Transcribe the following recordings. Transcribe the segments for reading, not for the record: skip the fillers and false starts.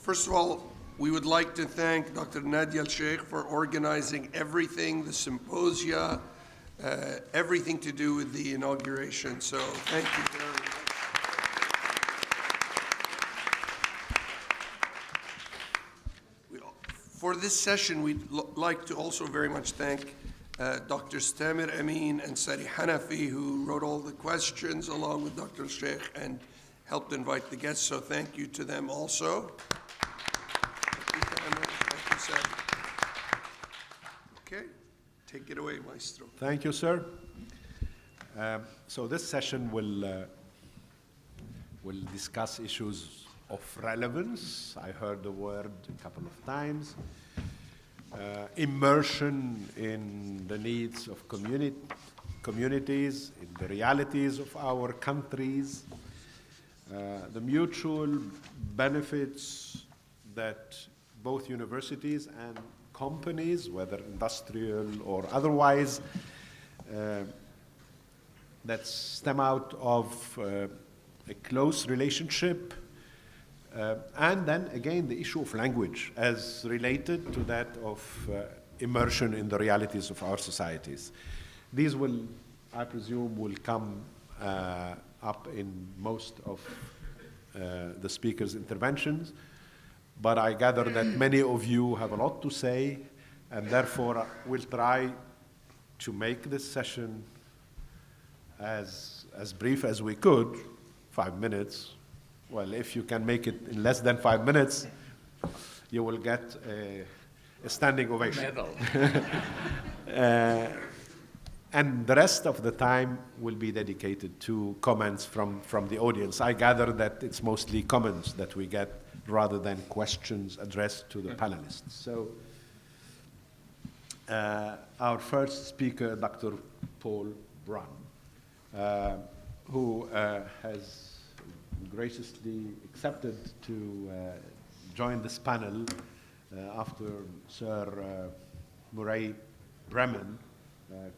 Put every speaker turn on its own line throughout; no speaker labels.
First of all, we would like to thank Dr. Nadia Al-Sheikh for organizing everything, the symposia, everything to do with the inauguration. So thank you very much. For this session, we'd like to also very much thank Dr. Stamir Amin and Sari Hanafi, who wrote all the questions along with Dr. Sheikh and helped invite the guests. So thank you to them also. Thank you, Sari. Okay, take it away, Maestro.
Thank you, sir. So this session will discuss issues of relevance. I heard the word a couple of times. Immersion in the needs of communities, in the realities of our countries, the mutual benefits that both universities and companies, whether industrial or otherwise, that stem out of a close relationship. And then again, the issue of language as related to that of immersion in the realities of our societies. These will, I presume, will come up in most of the speakers' interventions, but I gather that many of you have a lot to say, and therefore we'll try to make this session as brief as we could, 5 minutes. Well, if you can make it in less than 5 minutes, you will get a standing ovation. And the rest of the time will be dedicated to comments from the audience. I gather that it's mostly comments that we get rather than questions addressed to the panelists. So our first speaker, Dr. Paul Brunn, who has graciously accepted to join this panel after Sir Murray Bremen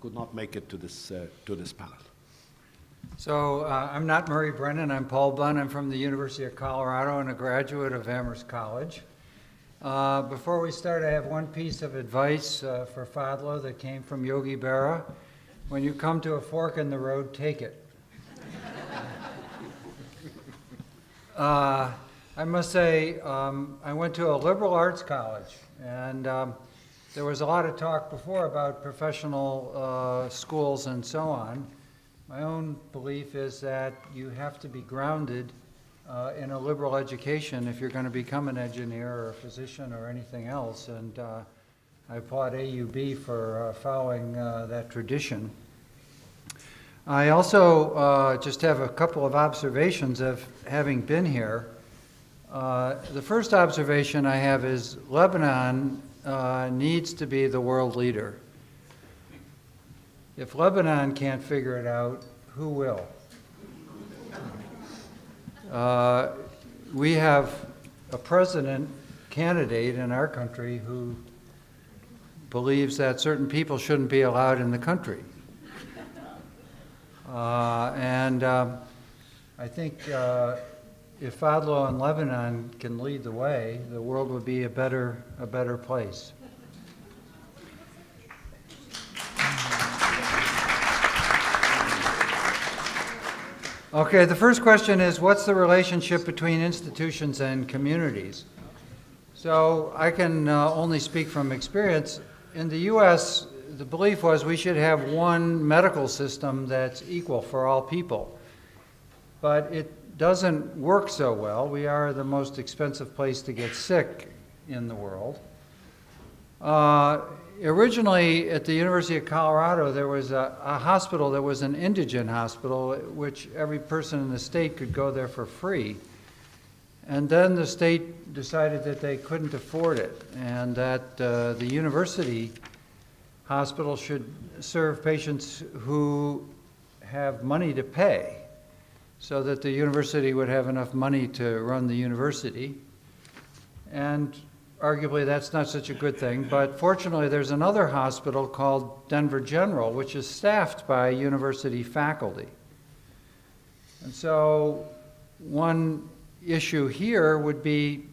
could not make it to this panel.
So I'm not Murray Brennan, I'm Paul Bunn. I'm from the University of Colorado and a graduate of Amherst College. Before we start, I have one piece of advice for Fadlo that came from Yogi Berra. When you come to a fork in the road, take it. I must say, I went to a liberal arts college, and there was a lot of talk before about professional schools and so on. My own belief is that you have to be grounded in a liberal education if you're going to become an engineer or a physician or anything else, and I applaud AUB for following that tradition. I also just have a couple of observations of having been here. The first observation I have is Lebanon needs to be the world leader. If Lebanon can't figure it out, who will? We have a president candidate in our country who believes that certain people shouldn't be allowed in the country. I think if Fadlo and Lebanon can lead the way, the world would be a better place. Okay, the first question is, what's the relationship between institutions and communities? So I can only speak from experience. In the U.S., the belief was we should have one medical system that's equal for all people. But it doesn't work so well. We are the most expensive place to get sick in the world. Originally, at the University of Colorado, there was a hospital that was an indigent hospital, which every person in the state could go there for free. And then the state decided that they couldn't afford it, and that the university hospital should serve patients who have money to pay, so that the university would have enough money to run the university. And arguably that's not such a good thing, but fortunately there's another hospital called Denver General, which is staffed by university faculty. And so one issue here would be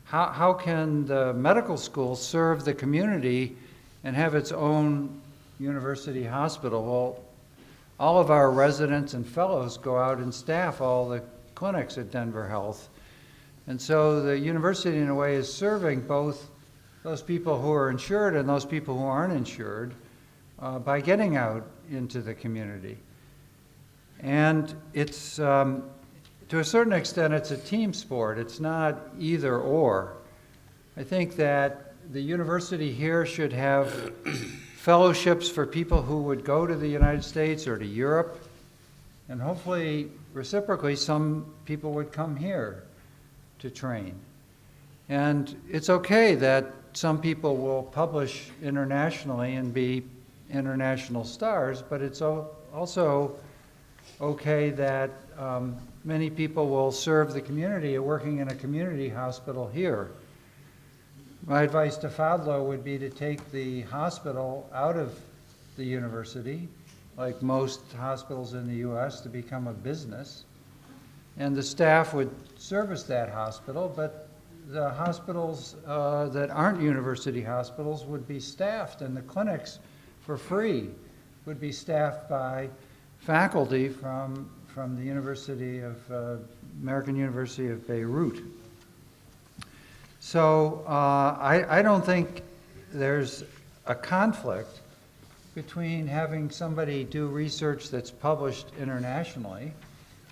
how can the medical school serve the community and have its own university hospital? Well, all of our residents and fellows go out and staff all the clinics at Denver Health. And so the university, in a way, is serving both those people who are insured and those people who aren't insured by getting out into the community. And it's, to a certain extent, it's a team sport. It's not either or. I think that the university here should have fellowships for people who would go to the United States or to Europe, and hopefully, reciprocally, some people would come here to train. And it's okay that some people will publish internationally and be international stars, but it's also okay that many people will serve the community working in a community hospital here. My advice to Fadlo would be to take the hospital out of the university, like most hospitals in the US, to become a business. And the staff would service that hospital, but the hospitals that aren't university hospitals would be staffed, and the clinics for free would be staffed by faculty from the University of, American University of Beirut. So I don't think there's a conflict between having somebody do research that's published internationally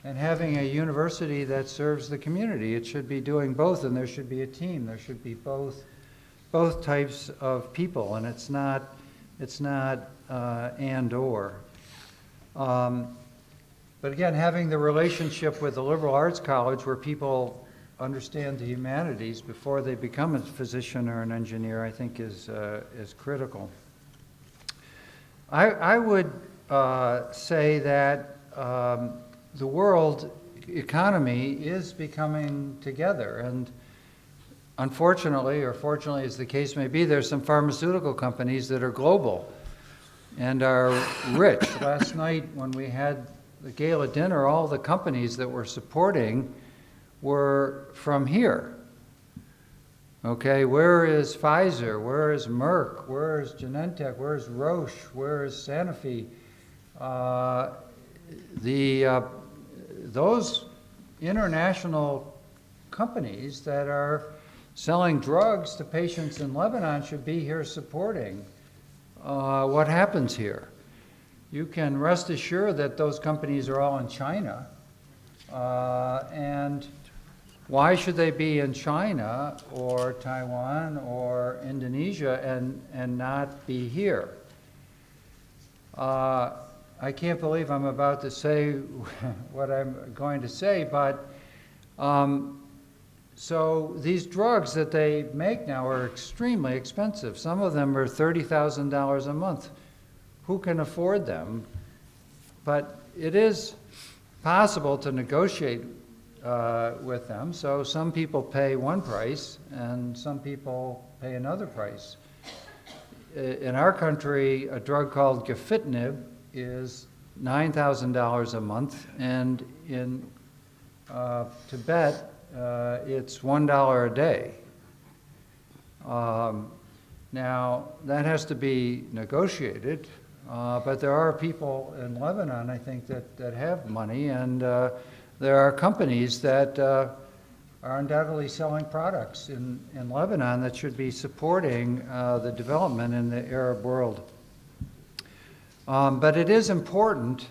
and having a university that serves the community. It should be doing both, and there should be a team. There should be both types of people, and it's not and or. But again, having the relationship with the liberal arts college where people understand the humanities before they become a physician or an engineer, I think is critical. I would say that the world economy is becoming together, and unfortunately, or fortunately as the case may be, there's some pharmaceutical companies that are global and are rich. Last night when we had the gala dinner, all the companies that were supporting were from here. Okay, where is Pfizer? Where is Merck? Where is Genentech? Where is Roche? Where is Sanofi? Those international companies that are selling drugs to patients in Lebanon should be here supporting what happens here. You can rest assured that those companies are all in China. And why should they be in China or Taiwan or Indonesia and not be here? I can't believe I'm about to say what I'm going to say, but so these drugs that they make now are extremely expensive. Some of them are $30,000 a month. Who can afford them? But it is possible to negotiate with them. So some people pay one price and some people pay another price. In our country, a drug called gefitinib is $9,000 a month, and in Tibet, it's $1 a day. Now, that has to be negotiated, but there are people in Lebanon, I think, that have money, and there are companies that are undoubtedly selling products in Lebanon that should be supporting the development in the Arab world. But it is important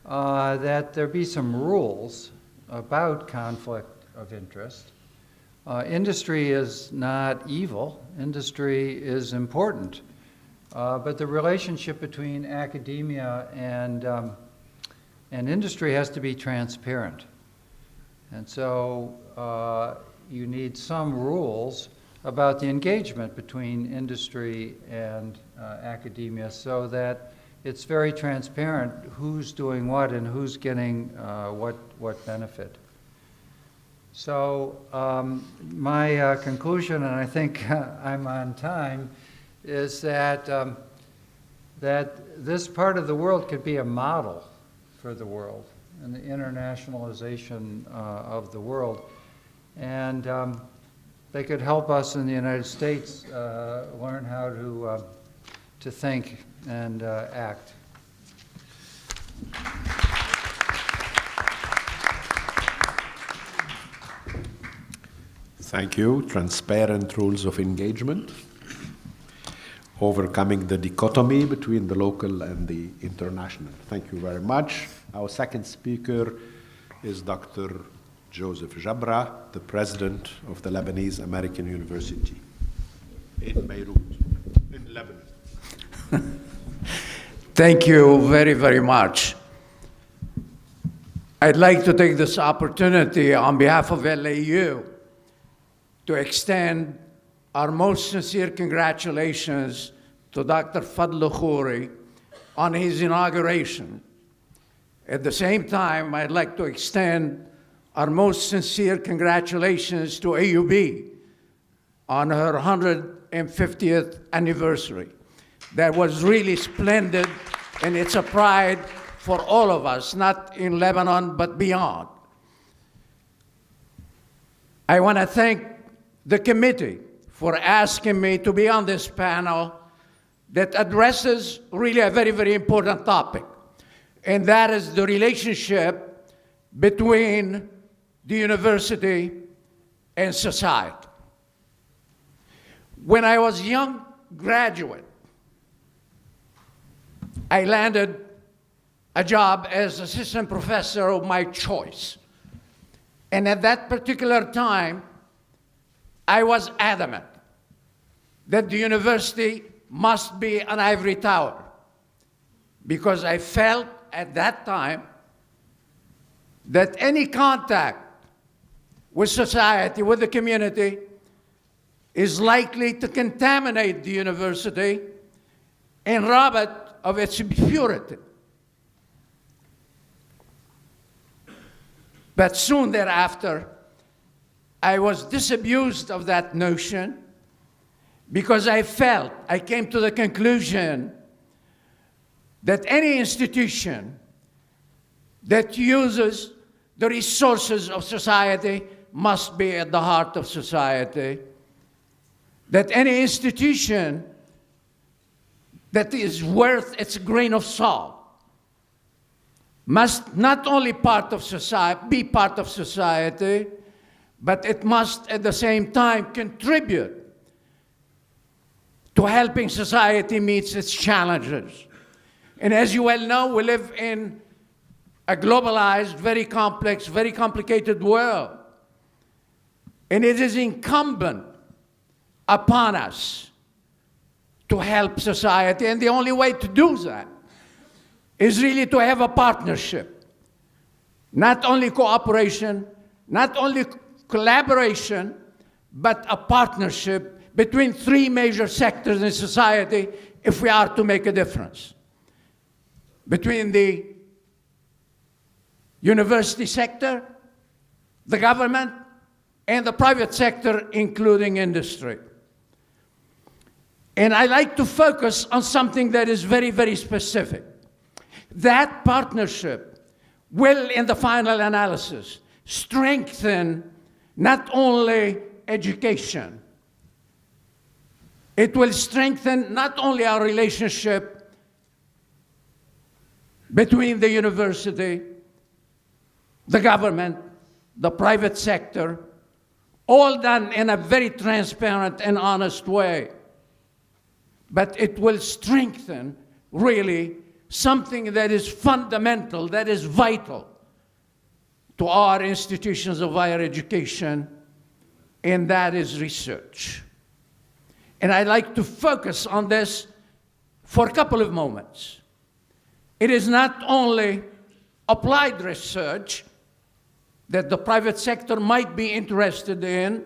that there be some rules about conflict of interest. Industry is not evil. Industry is important. But the relationship between academia and industry has to be transparent. And so you need some rules about the engagement between industry and academia so that it's very transparent who's doing what and who's getting what benefit. So my conclusion, and I think I'm on time, is that that this part of the world could be a model for the world and the internationalization of the world. And they could help us in the United States learn how to think and act.
Thank you. Transparent rules of engagement. Overcoming the dichotomy between the local and the international. Thank you very much. Our second speaker is Dr. Joseph Jabra, the president of the Lebanese American University in Beirut, in Lebanon.
Thank you very, very much. I'd like to take this opportunity on behalf of LAU to extend our most sincere congratulations to Dr. Fadl Khouri on his inauguration. At the same time, I'd like to extend our most sincere congratulations to AUB on her 150th anniversary. That was really splendid, and it's a pride for all of us, not in Lebanon, but beyond. I want to thank the committee for asking me to be on this panel that addresses really a very, very important topic, and that is the relationship between the university and society. When I was a young graduate, I landed a job as assistant professor of my choice. And at that particular time, I was adamant that the university must be an ivory tower, because I felt at that time that any contact with society, with the community, is likely to contaminate the university and rob it of its purity. But soon thereafter, I was disabused of that notion, because I came to the conclusion that any institution that uses the resources of society must be at the heart of society, that any institution that is worth its grain of salt must not only be part of society, but it must at the same time contribute to helping society meet its challenges. And as you well know, we live in a globalized, very complex, very complicated world. And it is incumbent upon us to help society. And the only way to do that is really to have a partnership. Not only cooperation, not only collaboration, but a partnership between three major sectors in society if we are to make a difference. Between the university sector, the government, and the private sector, including industry. And I like to focus on something that is very, very specific. That partnership will, in the final analysis, strengthen not only education, it will strengthen not only our relationship between the university, the government, the private sector, all done in a very transparent and honest way, but it will strengthen really something that is fundamental, that is vital to our institutions of higher education, and that is research. And I'd like to focus on this for a couple of moments. It is not only applied research that the private sector might be interested in,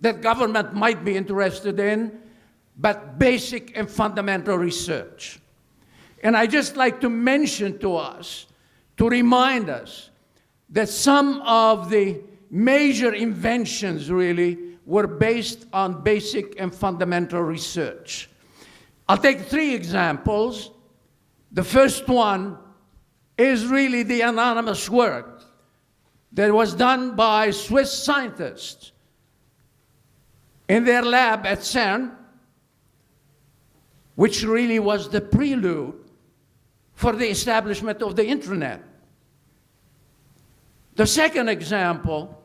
that government might be interested in, but basic and fundamental research. And I just like to mention to us, to remind us, that some of the major inventions really were based on basic and fundamental research. I'll take three examples. The first one is really the anonymous work that was done by Swiss scientists in their lab at CERN, which really was the prelude for the establishment of the internet. The second example,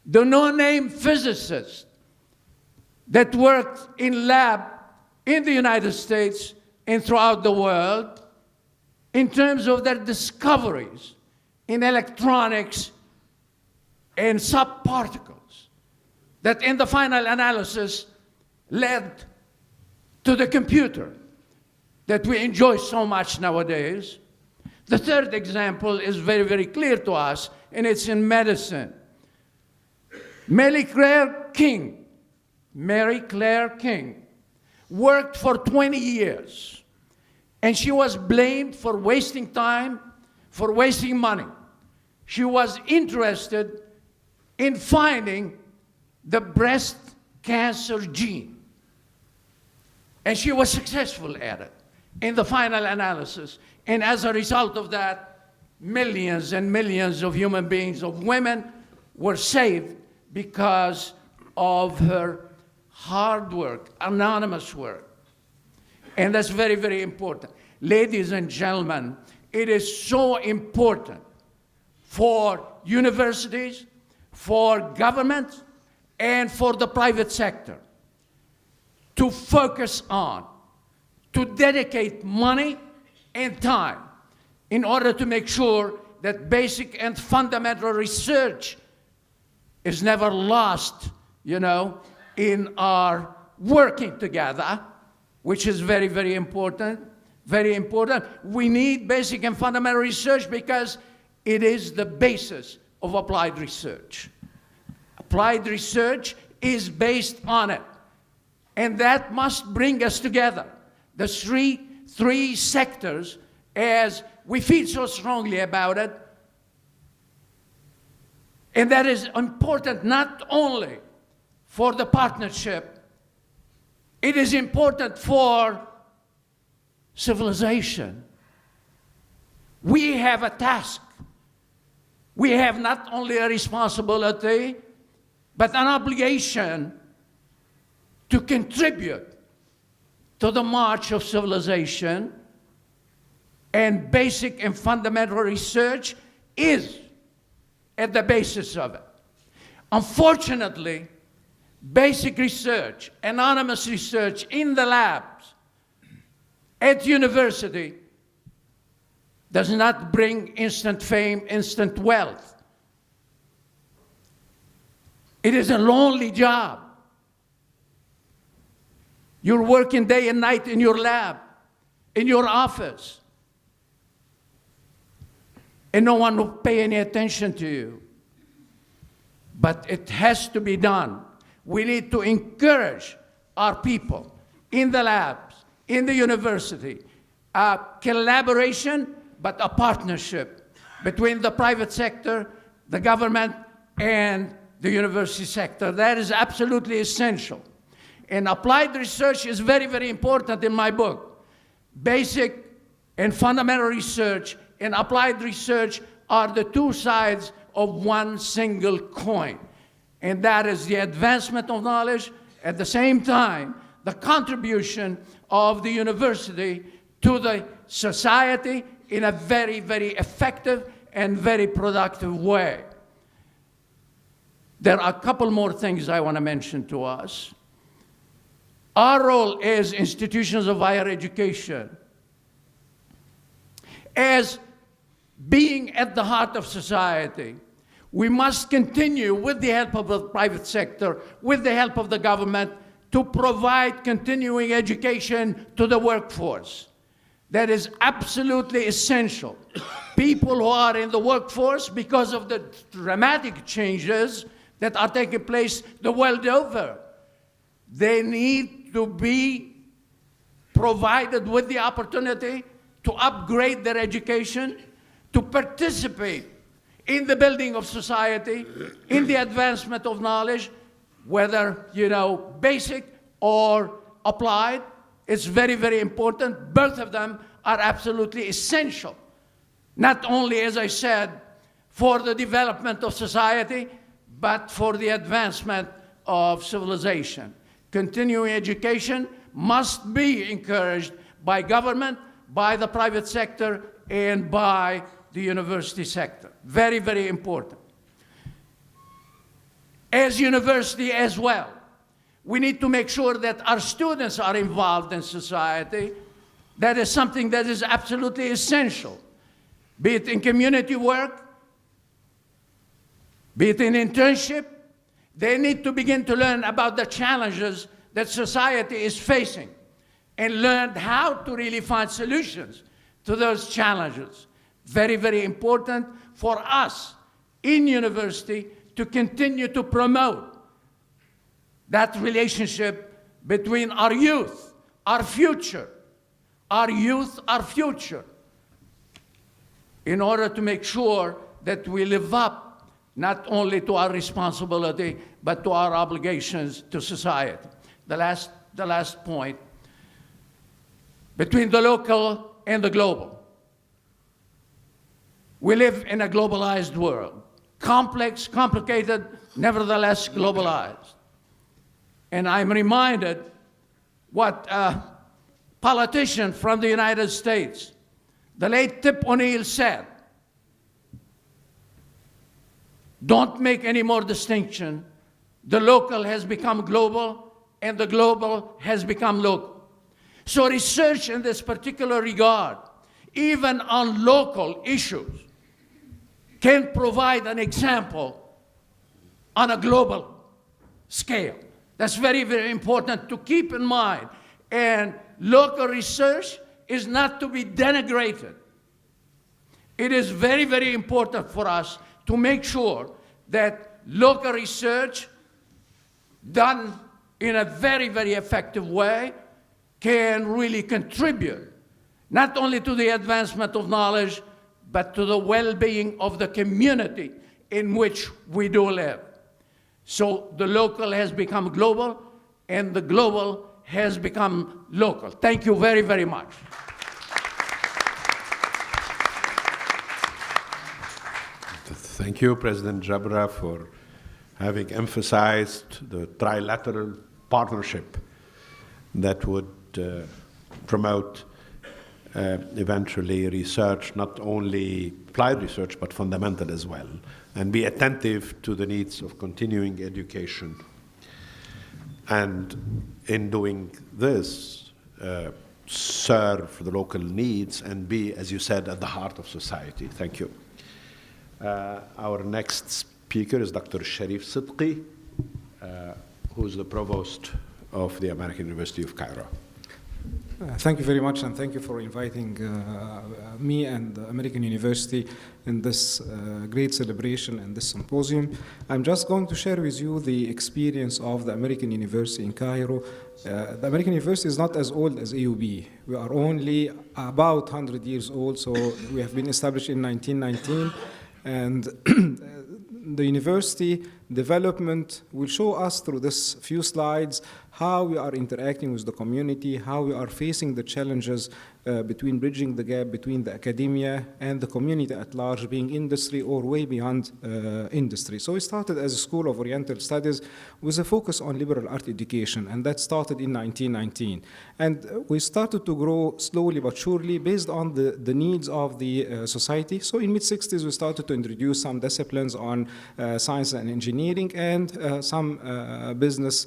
the no-name physicist that worked in lab in the United States and throughout the world in terms of their discoveries in electronics and subparticles that in the final analysis led to the computer that we enjoy so much nowadays. The third example is very, very clear to us, and it's in medicine. Mary Claire King worked for 20 years, and she was blamed for wasting time, for wasting money. She was interested in finding the breast cancer gene, and she was successful at it in the final analysis. And as a result of that, millions and millions of human beings, of women, were saved because of her hard work, anonymous work. And that's very, very important. Ladies and gentlemen, it is so important for universities, for governments, and for the private sector to focus on, to dedicate money and time in order to make sure that basic and fundamental research is never lost, in our working together, which is very, very important, very important. We need basic and fundamental research because it is the basis of applied research. Applied research is based on it. And that must bring us together. The three sectors, as we feel so strongly about it. And that is important not only for the partnership, it is important for civilization. We have a task. We have not only a responsibility, but an obligation to contribute to the march of civilization, and basic and fundamental research is at the basis of it. Unfortunately, basic research, anonymous research in the labs, at university, does not bring instant fame, instant wealth. It is a lonely job. You're working day and night in your lab, in your office, and no one will pay any attention to you. But it has to be done. We need to encourage our people in the labs, in the university, a collaboration, but a partnership between the private sector, the government, and the university sector. That is absolutely essential. And applied research is very, very important in my book. Basic and fundamental research and applied research are the two sides of one single coin. And that is the advancement of knowledge, at the same time, the contribution of the university to the society in a very, very effective and very productive way. There are a couple more things I want to mention to us. Our role as institutions of higher education, as being at the heart of society, we must continue with the help of the private sector, with the help of the government, to provide continuing education to the workforce. That is absolutely essential. People who are in the workforce, because of the dramatic changes that are taking place the world over, they need to be provided with the opportunity to upgrade their education, to participate in the building of society, in the advancement of knowledge, whether, basic or applied. It's very, very important. Both of them are absolutely essential. Not only, as I said, for the development of society, but for the advancement of civilization. Continuing education must be encouraged by government, by the private sector, and by the university sector. Very, very important. As university as well, we need to make sure that our students are involved in society. That is something that is absolutely essential, be it in community work, be it in internship. They need to begin to learn about the challenges that society is facing and learn how to really find solutions to those challenges. Very, very important for us in university to continue to promote that relationship between our youth, our future, our youth, our future, in order to make sure that we live up not only to our responsibility, but to our obligations to society. The last point, between the local and the global. We live in a globalized world, complex, complicated, nevertheless globalized. And I'm reminded what a politician from the United States, the late Tip O'Neill, said. Don't make any more distinction. The local has become global, and the global has become local. So research in this particular regard, even on local issues, can provide an example on a global scale. That's very, very important to keep in mind. And local research is not to be denigrated. It is very, very important for us to make sure that local research done in a very, very effective way can really contribute not only to the advancement of knowledge, but to the well-being of the community in which we do live. So the local has become global, and the global has become local. Thank you very, very much.
Thank you, President Jabra, for having emphasized the trilateral partnership that would promote eventually research, not only applied research, but fundamental as well, and be attentive to the needs of continuing education. And in doing this, serve the local needs and be, as you said, at the heart of society. Thank you. Our next speaker is Dr. Sharif Sidqi, who's the provost of the American University of Cairo.
Thank you very much, and thank you for inviting me and the American University in this great celebration and this symposium. I'm just going to share with you the experience of the American University in Cairo. The American University is not as old as AUB. We are only about 100 years old, so we have been established in 1919, and the university development will show us through this few slides how we are interacting with the community, how we are facing the challenges between bridging the gap between the academia and the community at large, being industry or way beyond industry. So we started as a School of Oriental Studies with a focus on liberal art education, and that started in 1919. And we started to grow slowly but surely based on the needs of the society. So in mid-60s, we started to introduce some disciplines on science and engineering and some business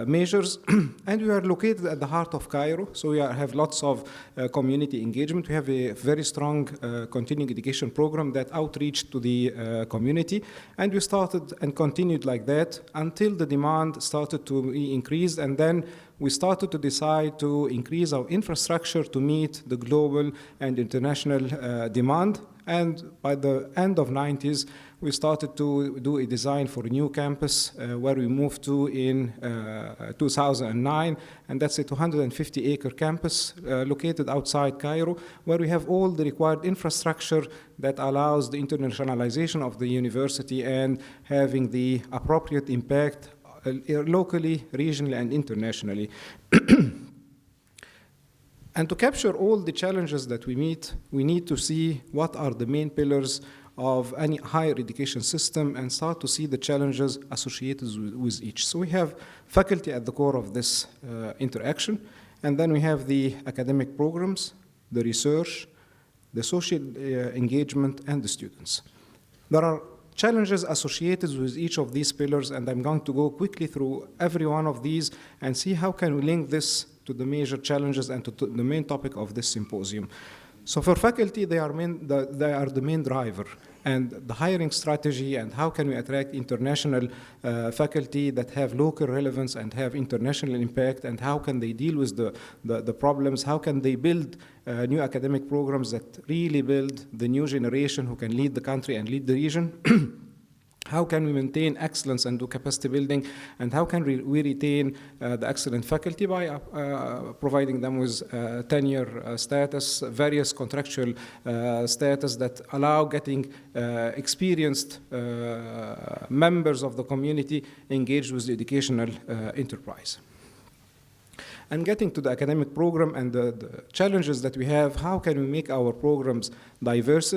measures, and we are located at the heart of Cairo, so we have lots of community engagement. We have a very strong continuing education program that outreach to the community, and we started and continued like that until the demand started to be increased, and then we started to decide to increase our infrastructure to meet the global and international demand. And by the end of 90s, we started to do a design for a new campus where we moved to in 2009, and that's a 250-acre campus located outside Cairo, where we have all the required infrastructure that allows the internationalization of the university and having the appropriate impact locally, regionally, and internationally. And to capture all the challenges that we meet, we need to see what are the main pillars of any higher education system and start to see the challenges associated with each. So we have faculty at the core of this interaction, and then we have the academic programs, the research, the social engagement, and the students. There are challenges associated with each of these pillars, and I'm going to go quickly through every one of these and see how can we link this to the major challenges and to the main topic of this symposium. So for faculty, they are the main driver, and the hiring strategy and how can we attract international faculty that have local relevance and have international impact, and how can they deal with the problems, how can they build new academic programs that really build the new generation who can lead the country and lead the region. How can we maintain excellence and do capacity building, and how can we retain the excellent faculty by providing them with tenure status, various contractual status that allow getting experienced members of the community engaged with the educational enterprise. And getting to the academic program and the challenges that we have, how can we make our programs diverse,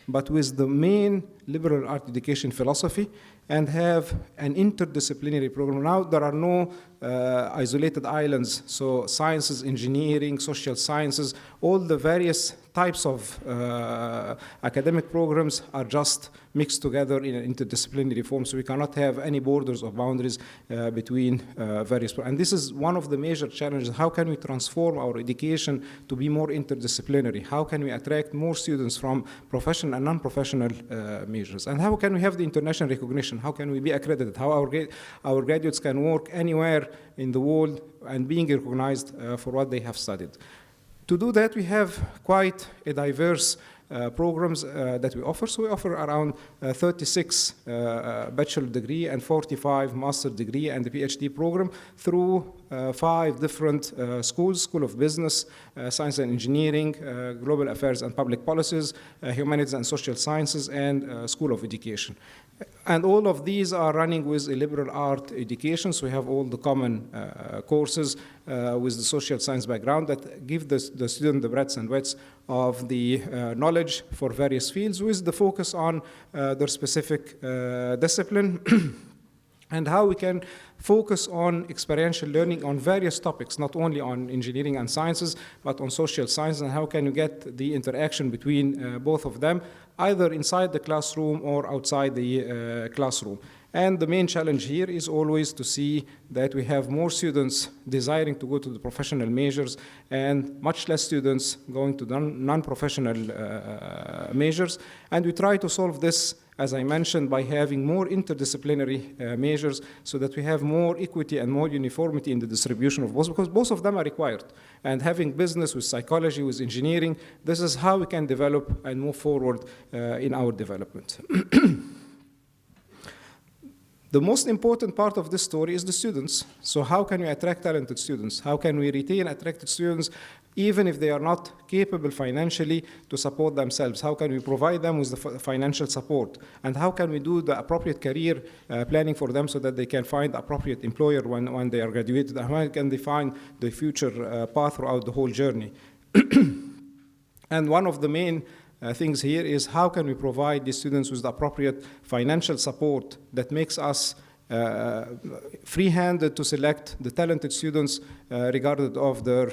but with the main liberal art education philosophy, and have an interdisciplinary program. Now there are no isolated islands, so sciences, engineering, social sciences, all the various types of academic programs are just mixed together in an interdisciplinary form, so we cannot have any borders or boundaries between various. And this is one of the major challenges. How can we transform our education to be more interdisciplinary? How can we attract more students from professional and non-professional majors? And how can we have the international recognition? How can we be accredited? How our graduates can work anywhere in the world and being recognized for what they have studied? To do that, we have quite a diverse programs that we offer. So we offer around 36 bachelor degree and 45 master degree and the PhD program through 5 different schools: School of Business, Science and Engineering, Global Affairs and Public Policies, Humanities and Social Sciences, and School of Education. And all of these are running with a liberal art education, so we have all the common courses with the social science background that give the student the breadth and width of the knowledge for various fields, with the focus on their specific discipline and how we can focus on experiential learning on various topics, not only on engineering and sciences, but on social science, and how can you get the interaction between both of them, either inside the classroom or outside the classroom. And the main challenge here is always to see that we have more students desiring to go to the professional majors and much less students going to the non-professional majors. And we try to solve this, as I mentioned, by having more interdisciplinary majors so that we have more equity and more uniformity in the distribution of both, because both of them are required. And having business with psychology, with engineering, this is how we can develop and move forward in our development. The most important part of this story is the students. So how can we attract talented students? How can we retain attracted students even if they are not capable financially to support themselves? How can we provide them with the financial support? And how can we do the appropriate career planning for them so that they can find the appropriate employer when they are graduated? And how can they find the future path throughout the whole journey? And one of the main things here is how can we provide the students with the appropriate financial support that makes us free-handed to select the talented students regardless of their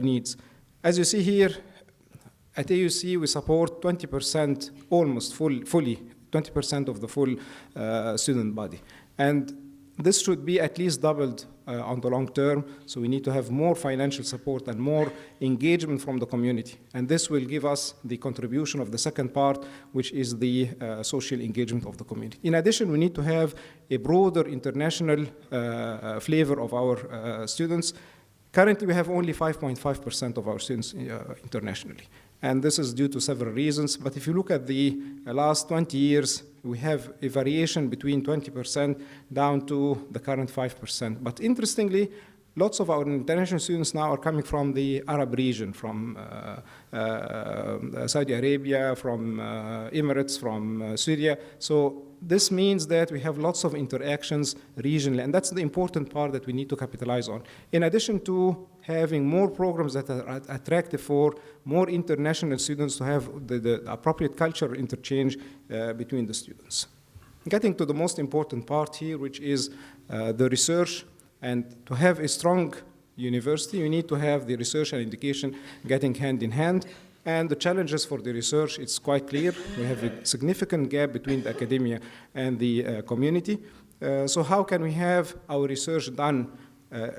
needs. As you see here, at AUC we support 20%, almost fully, 20% of the full student body. And this should be at least doubled on the long term, so we need to have more financial support and more engagement from the community. And this will give us the contribution of the second part, which is the social engagement of the community. In addition, we need to have a broader international flavor of our students. Currently, we have only 5.5% of our students internationally. And this is due to several reasons. But if you look at the last 20 years, we have a variation between 20% down to the current 5%. But interestingly, lots of our international students now are coming from the Arab region, from Saudi Arabia, from Emirates, from Syria. So this means that we have lots of interactions regionally, and that's the important part that we need to capitalize on. In addition to having more programs that are attractive for more international students to have the appropriate cultural interchange between the students. Getting to the most important part here, which is the research, and to have a strong university, you need to have the research and education getting hand in hand. And the challenges for the research, it's quite clear. We have a significant gap between the academia and the community. So how can we have our research done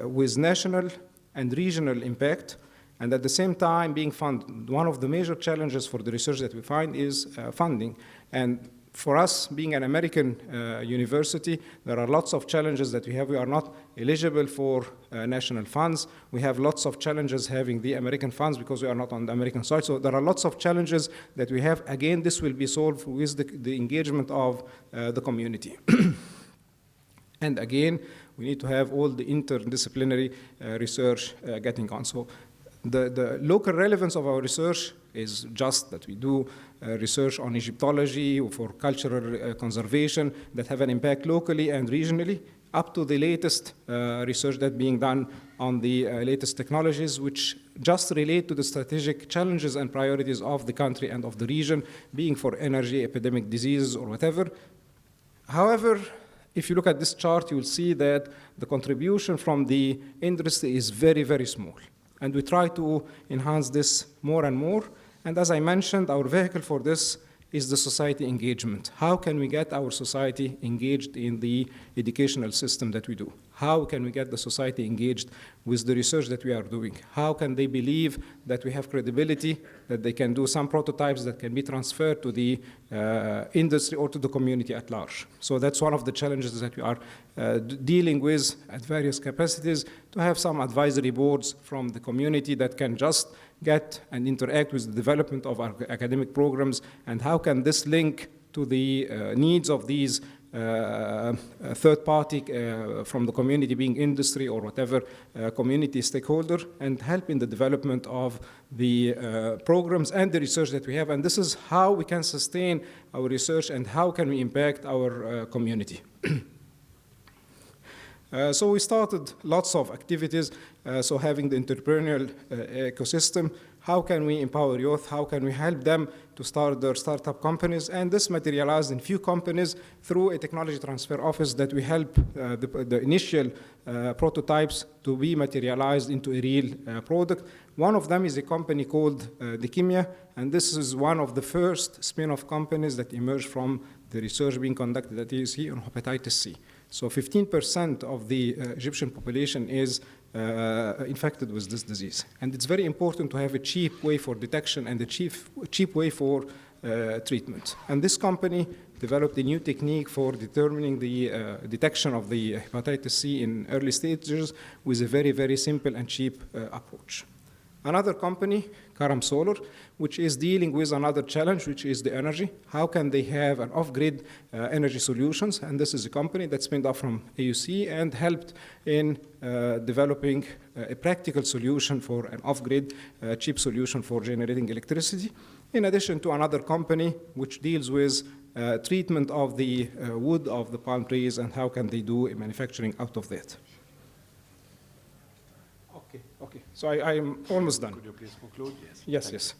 with national and regional impact, and at the same time being funded? One of the major challenges for the research that we find is funding. And for us, being an American university, there are lots of challenges that we have. We are not eligible for national funds. We have lots of challenges having the American funds because we are not on the American side. So there are lots of challenges that we have. Again, this will be solved with the engagement of the community. And again, we need to have all the interdisciplinary research getting on. So the local relevance of our research is just that we do research on Egyptology or for cultural conservation that have an impact locally and regionally, up to the latest research that's being done on the latest technologies, which just relate to the strategic challenges and priorities of the country and of the region, being for energy, epidemic diseases, or whatever. However, if you look at this chart, you will see that the contribution from the industry is very, very small. And we try to enhance this more and more. And as I mentioned, our vehicle for this is the society engagement. How can we get our society engaged in the educational system that we do? How can we get the society engaged with the research that we are doing? How can they believe that we have credibility, that they can do some prototypes that can be transferred to the industry or to the community at large? So that's one of the challenges that we are dealing with at various capacities, to have some advisory boards from the community that can just get and interact with the development of our academic programs, and how can this link to the needs of these third party from the community, being industry or whatever community stakeholder, and help in the development of the programs and the research that we have. And this is how we can sustain our research and how can we impact our community. So we started lots of activities, so having the entrepreneurial ecosystem, how can we empower youth, how can we help them to start their startup companies, and this materialized in few companies through a technology transfer office that we help the initial prototypes to be materialized into a real product. One of them is a company called Dikimia, and this is one of the first spin-off companies that emerged from the research being conducted at AUC on hepatitis C. So 15% of the Egyptian population is infected with this disease. And it's very important to have a cheap way for detection and a cheap way for treatment. And this company developed a new technique for determining the detection of the hepatitis C in early stages with a very, very simple and cheap approach. Another company, Karam Solar, which is dealing with another challenge, which is the energy. How can they have an off-grid energy solutions? And this is a company that spun off from AUC and helped in developing a practical solution for an off-grid cheap solution for generating electricity. In addition to another company which deals with treatment of the wood of the palm trees and how can they do a manufacturing out of that. Okay, so I'm almost done.
Could you please conclude?
Yes.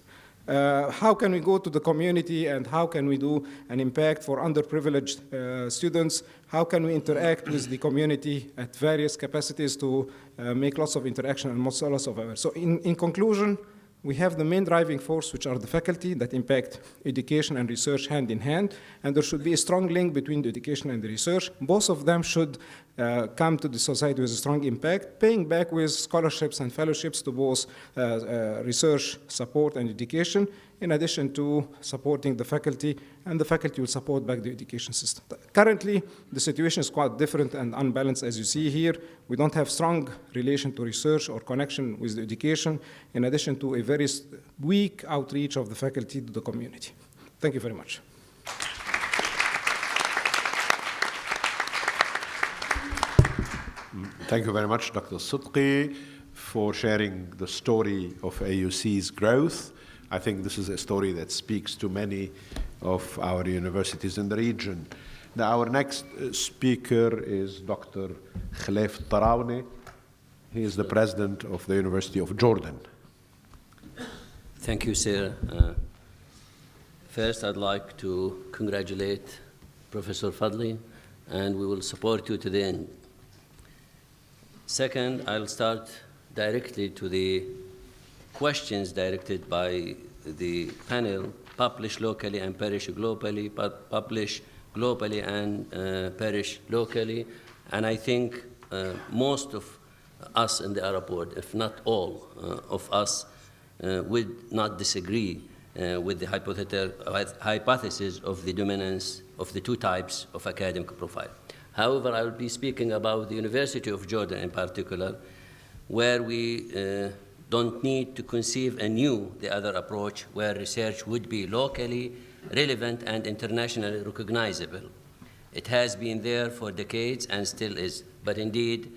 How can we go to the community and how can we do an impact for underprivileged students? How can we interact with the community at various capacities to make lots of interaction and lots of awareness? So in conclusion, we have the main driving force, which are the faculty that impact education and research hand in hand, and there should be a strong link between the education and the research. Both of them should come to the society with a strong impact, paying back with scholarships and fellowships to both research support and education, in addition to supporting the faculty, and the faculty will support back the education system. Currently, the situation is quite different and unbalanced, as you see here. We don't have strong relation to research or connection with the education, in addition to a very weak outreach of the faculty to the community. Thank you very much.
Thank you very much, Dr. Sidqi, for sharing the story of AUC's growth. I think this is a story that speaks to many of our universities in the region. Now, our next speaker is Dr. Khalef Tarawne. He is the president of the University of Jordan.
Thank you, sir. First, I'd like to congratulate Professor Fadli, and we will support you to the end. Second, I'll start directly to the questions directed by the panel: publish locally and perish globally, publish globally and perish locally. And I think most of us in the Arab world, if not all of us, would not disagree with the hypothesis of the dominance of the two types of academic profile. However, I will be speaking about the University of Jordan in particular, where we don't need to conceive anew the other approach, where research would be locally relevant and internationally recognizable. It has been there for decades and still is, but indeed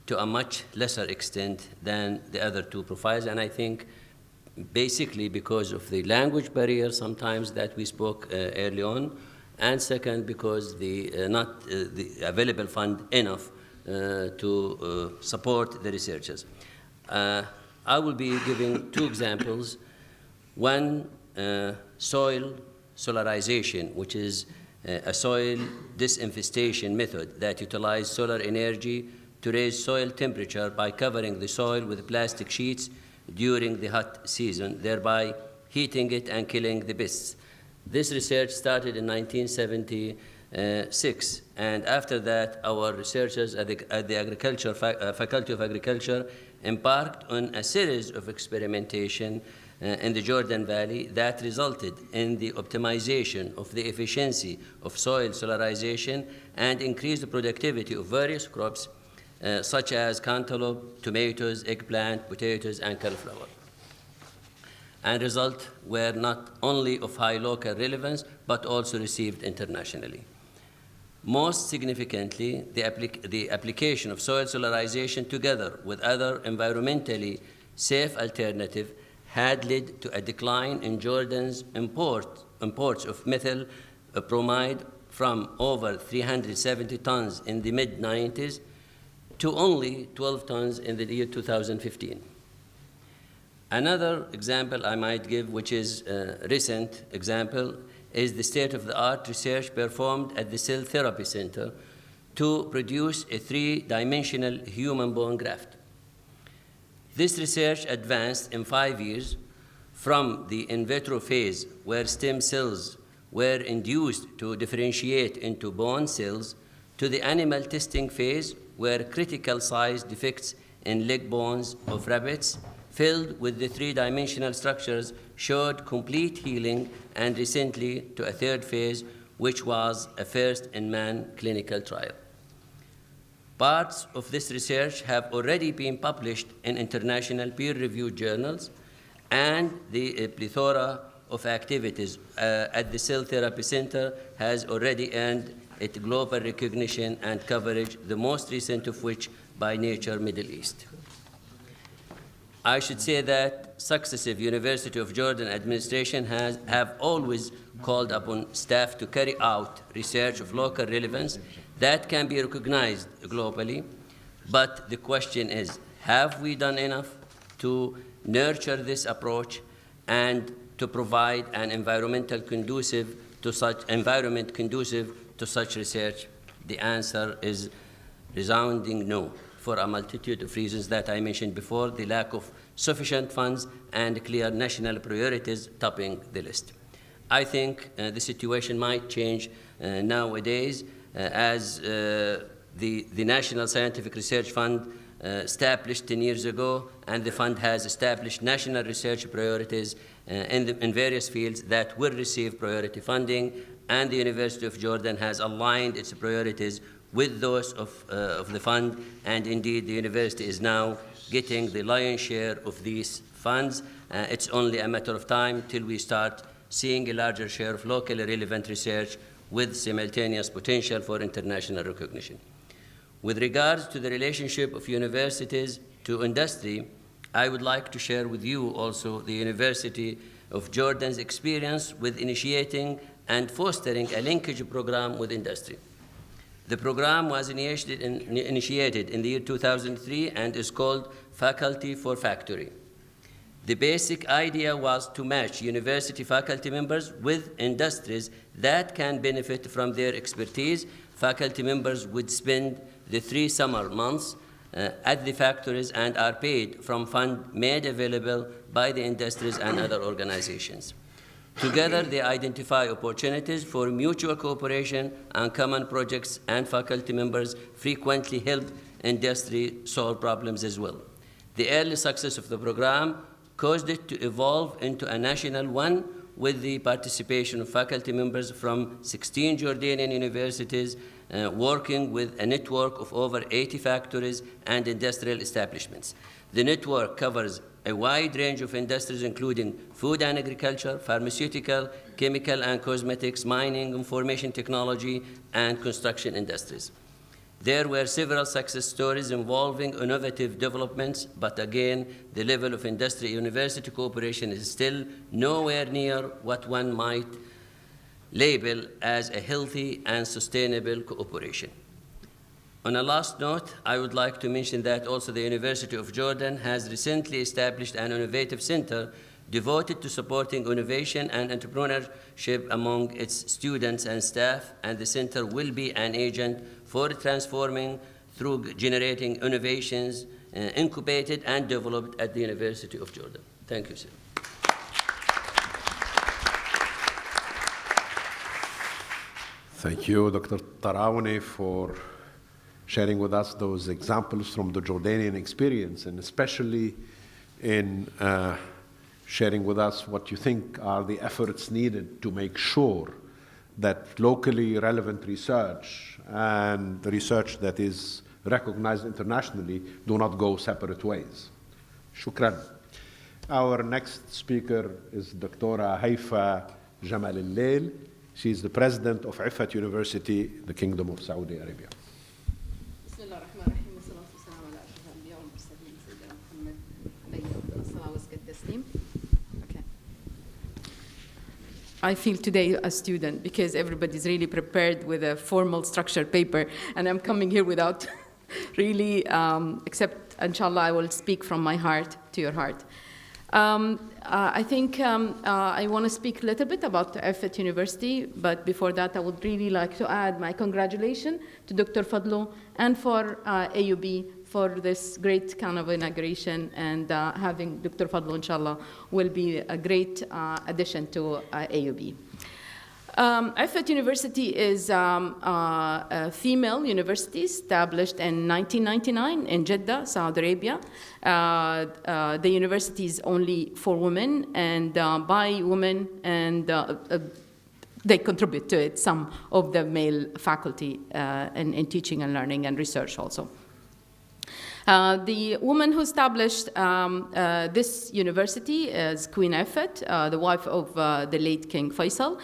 to a much lesser extent than the other two profiles. And I think basically because of the language barrier sometimes that we spoke early on, and second, because not the available fund enough to support the researchers. I will be giving two examples. One, soil solarization, which is a soil disinfestation method that utilizes solar energy to raise soil temperature by covering the soil with plastic sheets during the hot season, thereby heating it and killing the pests. This research started in 1976, and after that, our researchers at the Faculty of Agriculture embarked on a series of experimentation in the Jordan Valley that resulted in the optimization of the efficiency of soil solarization and increased the productivity of various crops such as cantaloupe, tomatoes, eggplant, potatoes, and cauliflower. And results were not only of high local relevance, but also received internationally. Most significantly, the application of soil solarization together with other environmentally safe alternatives had led to a decline in Jordan's imports of methyl bromide from over 370 tons in the mid-90s to only 12 tons in the year 2015. Another example I might give, which is a recent example, is the state-of-the-art research performed at the Cell Therapy Center to produce a three-dimensional human bone graft. This research advanced in 5 years from the in vitro phase, where stem cells were induced to differentiate into bone cells, to the animal testing phase, where critical size defects in leg bones of rabbits filled with the three-dimensional structures showed complete healing, and recently to a third phase, which was a first-in-man clinical trial. Parts of this research have already been published in international peer-reviewed journals, and the plethora of activities at the Cell Therapy Center has already earned it global recognition and coverage, the most recent of which by Nature Middle East. I should say that successive University of Jordan administration have always called upon staff to carry out research of local relevance that can be recognized globally. But the question is, have we done enough to nurture this approach and to provide an environment conducive to such research? The answer is resounding no, for a multitude of reasons that I mentioned before, the lack of sufficient funds and clear national priorities topping the list. I think the situation might change nowadays as the National Scientific Research Fund established 10 years ago, and the fund has established national research priorities in various fields that will receive priority funding, and the University of Jordan has aligned its priorities with those of the fund, and indeed the university is now getting the lion's share of these funds. It's only a matter of time till we start seeing a larger share of locally relevant research with simultaneous potential for international recognition. With regards to the relationship of universities to industry, I would like to share with you also the University of Jordan's experience with initiating and fostering a linkage program with industry. The program was initiated in the year 2003 and is called Faculty for Factory. The basic idea was to match university faculty members with industries that can benefit from their expertise. Faculty members would spend the 3 summer months at the factories and are paid from funds made available by the industries and other organizations. Together, they identify opportunities for mutual cooperation and common projects, and faculty members frequently help industry solve problems as well. The early success of the program caused it to evolve into a national one with the participation of faculty members from 16 Jordanian universities, working with a network of over 80 factories and industrial establishments. The network covers a wide range of industries, including food and agriculture, pharmaceutical, chemical and cosmetics, mining, information technology, and construction industries. There were several success stories involving innovative developments, but again, the level of industry-university cooperation is still nowhere near what one might label as a healthy and sustainable cooperation. On a last note, I would like to mention that also the University of Jordan has recently established an innovative center devoted to supporting innovation and entrepreneurship among its students and staff, and the center will be an agent for transforming through generating innovations incubated and developed at the University of Jordan. Thank you, sir.
Thank you, Dr. Tarawani, for sharing with us those examples from the Jordanian experience, and especially in sharing with us what you think are the efforts needed to make sure that locally relevant research and the research that is recognized internationally do not go separate ways. Shukran. Our next speaker is Dr. Haifa Jamal al-Lail. She is the president of Ifat University, the Kingdom of Saudi Arabia.
I feel today a student because everybody's really prepared with a formal structured paper, and I'm coming here without really, except inshallah I will speak from my heart to your heart. I think I want to speak a little bit about Ifat University, but before that I would really like to add my congratulations to Dr. Fadlo and for AUB for this great kind of inauguration, and having Dr. Fadlo, inshallah, will be a great addition to AUB. Ifat University is a female university established in 1999 in Jeddah, Saudi Arabia. The university is only for women and by women, and they contribute to it, some of the male faculty in teaching and learning and research also. The woman who established this university is Queen Ifat, the wife of the late King Faisal.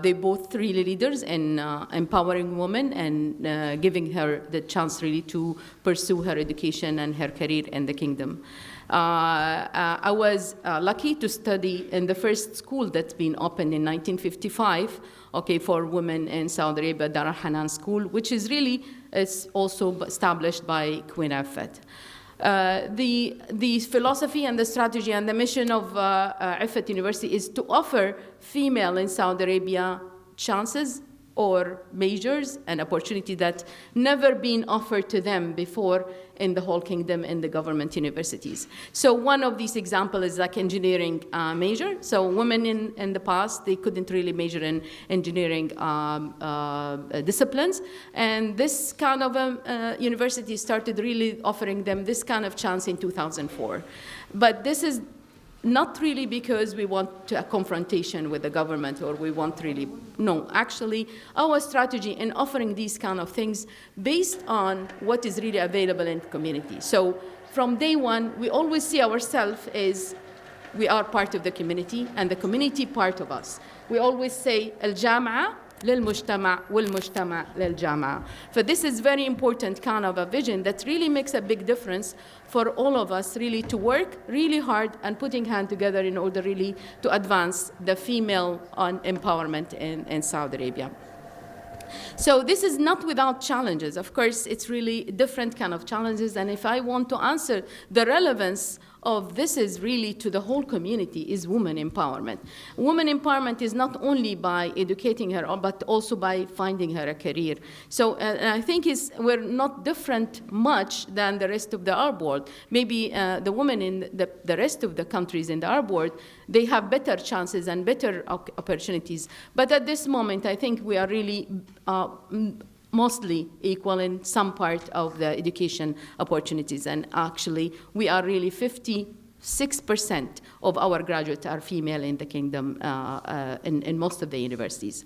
They both really leaders in empowering women and giving her the chance really to pursue her education and her career in the kingdom. I was lucky to study in the first school that's been opened in 1955, for women in Saudi Arabia, Dar al-Hanan School, which is really also established by Queen Ifat. The philosophy and the strategy and the mission of Ifat University is to offer female in Saudi Arabia chances or majors and opportunity that never been offered to them before in the whole kingdom in the government universities. So one of these examples is like engineering major. So women in the past, they couldn't really major in engineering disciplines. And this kind of university started really offering them this kind of chance in 2004. But this is not really because we want a confrontation with the government or we want really, no, actually our strategy in offering these kind of things based on what is really available in the community. So from day one, we always see ourselves as we are part of the community and the community part of us. We always say, al-Jama'a للمجتمع والمجتمع للجامعة. So this is very important kind of a vision that really makes a big difference for all of us really to work really hard and putting hands together in order really to advance the female empowerment in Saudi Arabia. So this is not without challenges. Of course, it's really different kind of challenges. And if I want to answer the relevance of this is really to the whole community is women empowerment. Women empowerment is not only by educating her, but also by finding her a career. So I think we're not different much than the rest of the Arab world. Maybe the women in the rest of the countries in the Arab world, they have better chances and better opportunities. But at this moment, I think we are really mostly equal in some part of the education opportunities. And actually, we are really 56% of our graduates are female in the kingdom in most of the universities.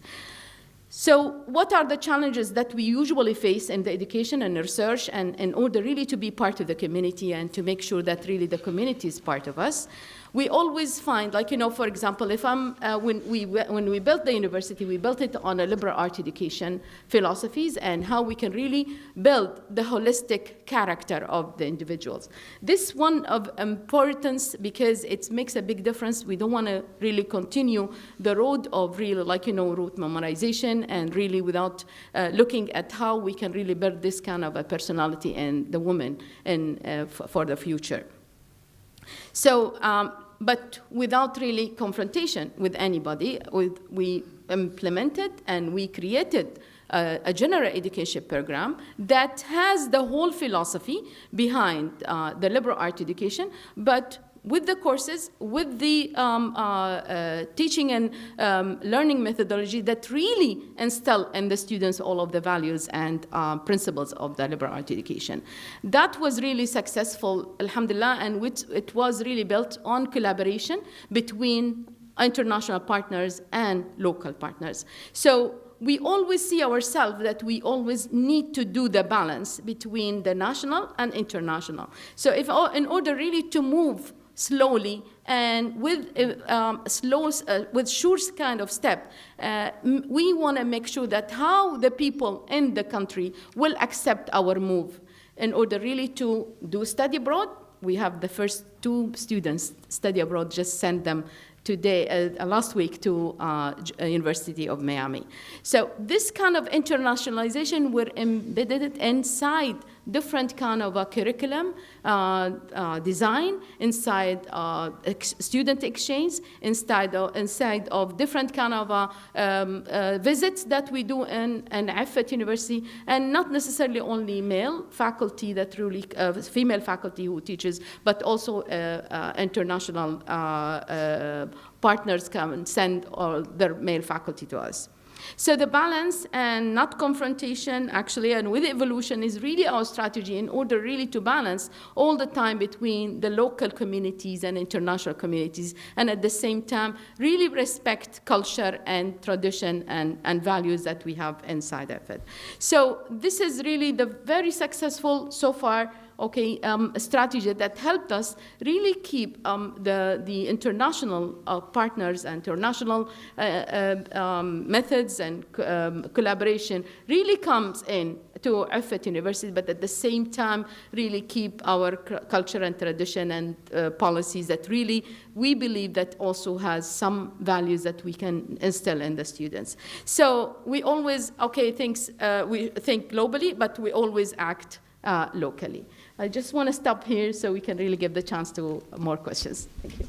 So what are the challenges that we usually face in the education and research and in order really to be part of the community and to make sure that really the community is part of us? We always find, like, for example, if when we built the university, we built it on a liberal art education philosophies and how we can really build the holistic character of the individuals. This one of importance because it makes a big difference. We don't want to really continue the road of really, rote memorization and really without looking at how we can really build this kind of a personality in the woman and for the future. So, but without really confrontation with anybody, we implemented and we created a general education program that has the whole philosophy behind the liberal art education, but with the courses, with the teaching and learning methodology that really instill in the students all of the values and principles of the liberal art education. That was really successful, alhamdulillah, and it was really built on collaboration between international partners and local partners. So we always see ourselves that we always need to do the balance between the national and international. So in order really to move slowly and with sure kind of step, we want to make sure that how the people in the country will accept our move in order really to do study abroad. We have the first 2 students study abroad, just sent them today, last week to University of Miami. So this kind of internationalization, we're embedded inside different kind of a curriculum design, inside student exchange, inside of different kind of visits that we do in Effet University, and not necessarily only male faculty that really, female faculty who teaches, but also international partners come and send all their male faculty to us. So the balance and not confrontation, actually, and with evolution is really our strategy in order really to balance all the time between the local communities and international communities, and at the same time, really respect culture and tradition and values that we have inside of it. So this is really the very successful so far strategy that helped us really keep the international partners, international methods and collaboration really comes in to Effet University, but at the same time really keep our culture and tradition and policies that really we believe that also has some values that we can instill in the students. So we always, we think globally, but we always act locally. I just want to stop here so we can really give the chance to more questions. Thank you.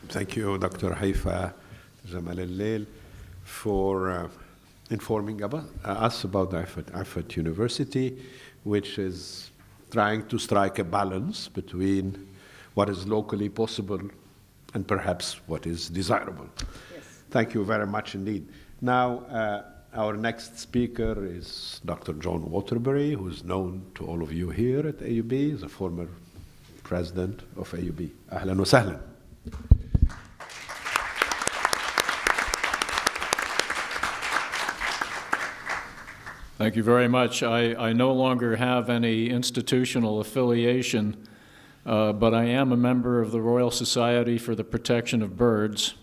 Thank you, Dr. Haifa Jamal al-Leil, for informing us about the Effet University, which is trying to strike a balance between what is locally possible and perhaps what is desirable.
Yes.
Thank you very much indeed. Now, our next speaker is Dr. John Waterbury, who is known to all of you here at AUB. He's a former president of AUB. Ahlan wa sahlan.
Thank you very much. I no longer have any institutional affiliation but I am a member of the Royal Society for the Protection of Birds.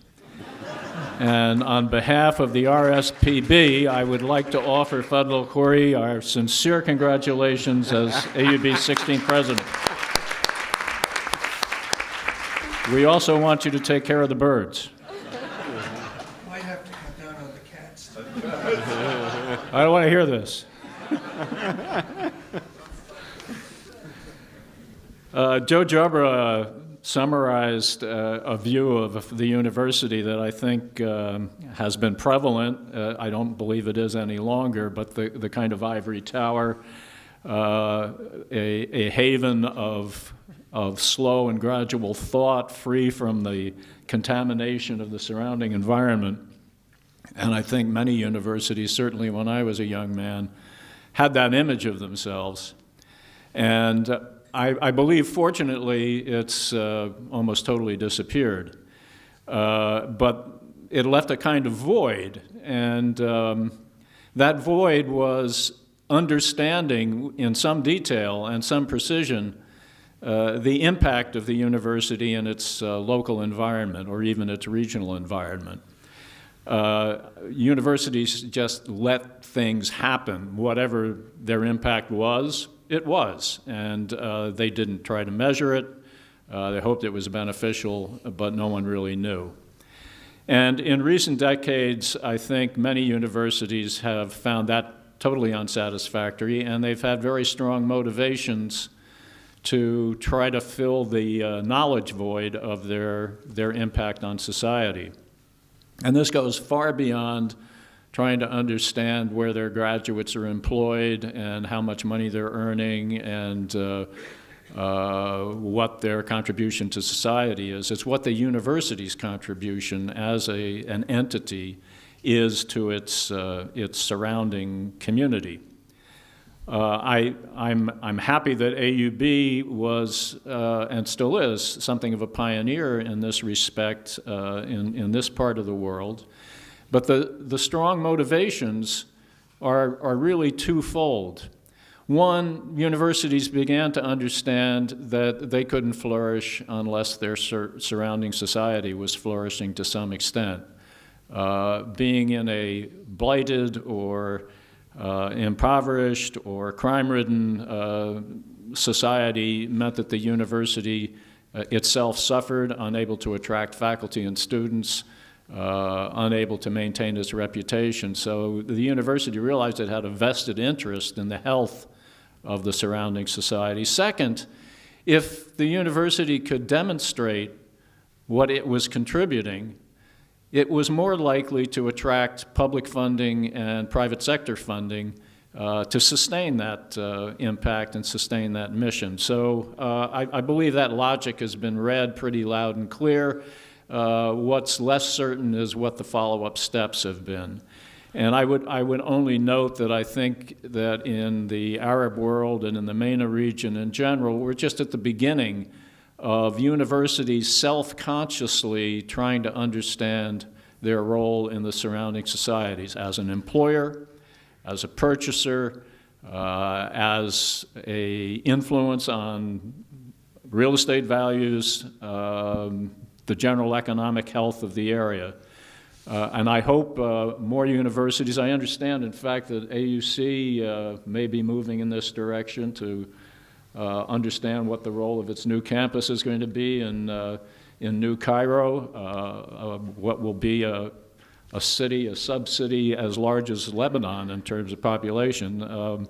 And on behalf of the RSPB, I would like to offer Fadl Khoury our sincere congratulations as AUB's 16th president. We also want you to take care of the birds.
Might have to cut down on the cats.
I don't want to hear this. Joe Jabra summarized a view of the university that I think has been prevalent. I don't believe it is any longer, but the kind of ivory tower, a haven of slow and gradual thought, free from the contamination of the surrounding environment. And I think many universities, certainly when I was a young man, had that image of themselves. And I believe, fortunately, it's almost totally disappeared. But it left a kind of void, and that void was understanding in some detail and some precision the impact of the university in its local environment or even its regional environment. Universities just let things happen. Whatever their impact was, it was. And they didn't try to measure it. They hoped it was beneficial, but no one really knew. And in recent decades, I think many universities have found that totally unsatisfactory, and they've had very strong motivations to try to fill the knowledge void of their impact on society. And this goes far beyond trying to understand where their graduates are employed and how much money they're earning and what their contribution to society is. It's what the university's contribution as an entity is to its surrounding community. I'm happy that AUB was and still is something of a pioneer in this respect in this part of the world. But the strong motivations are really twofold. One, universities began to understand that they couldn't flourish unless their surrounding society was flourishing to some extent. Being in a blighted or impoverished or crime-ridden society meant that the university itself suffered, unable to attract faculty and students, unable to maintain its reputation. So the university realized it had a vested interest in the health of the surrounding society. Second, if the university could demonstrate what it was contributing, it was more likely to attract public funding and private sector funding to sustain that impact and sustain that mission. So I believe that logic has been read pretty loud and clear. What's less certain is what the follow-up steps have been. And I would only note that I think that in the Arab world and in the MENA region in general, we're just at the beginning of universities self-consciously trying to understand their role in the surrounding societies as an employer, as a purchaser, as an influence on real estate values, the general economic health of the area. And I hope more universities, I understand, in fact, that AUC may be moving in this direction to understand what the role of its new campus is going to be in New Cairo, what will be a city, a sub-city as large as Lebanon in terms of population.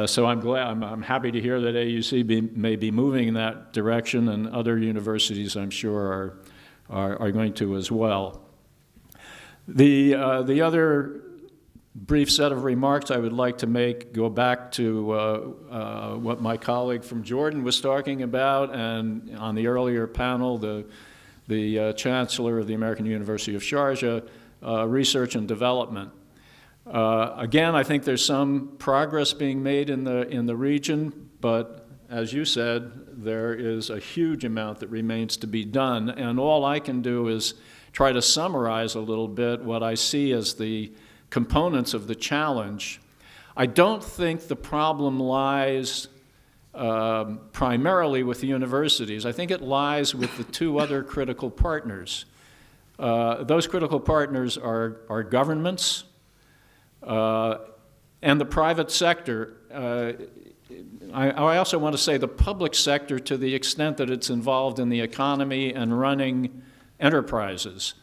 So I'm happy to hear that AUC may be moving in that direction, and other universities, I'm sure, are going to as well. The other brief set of remarks I would like to make go back to what my colleague from Jordan was talking about, and on the earlier panel, the Chancellor of the American University of Sharjah, research and development. Again, I think there's some progress being made in the region, but as you said, there is a huge amount that remains to be done, and all I can do is try to summarize a little bit what I see as the components of the challenge. I don't think the problem lies primarily with the universities. I think it lies with the two other critical partners. Those critical partners are governments and the private sector. I also want to say the public sector to the extent that it's involved in the economy and running enterprises.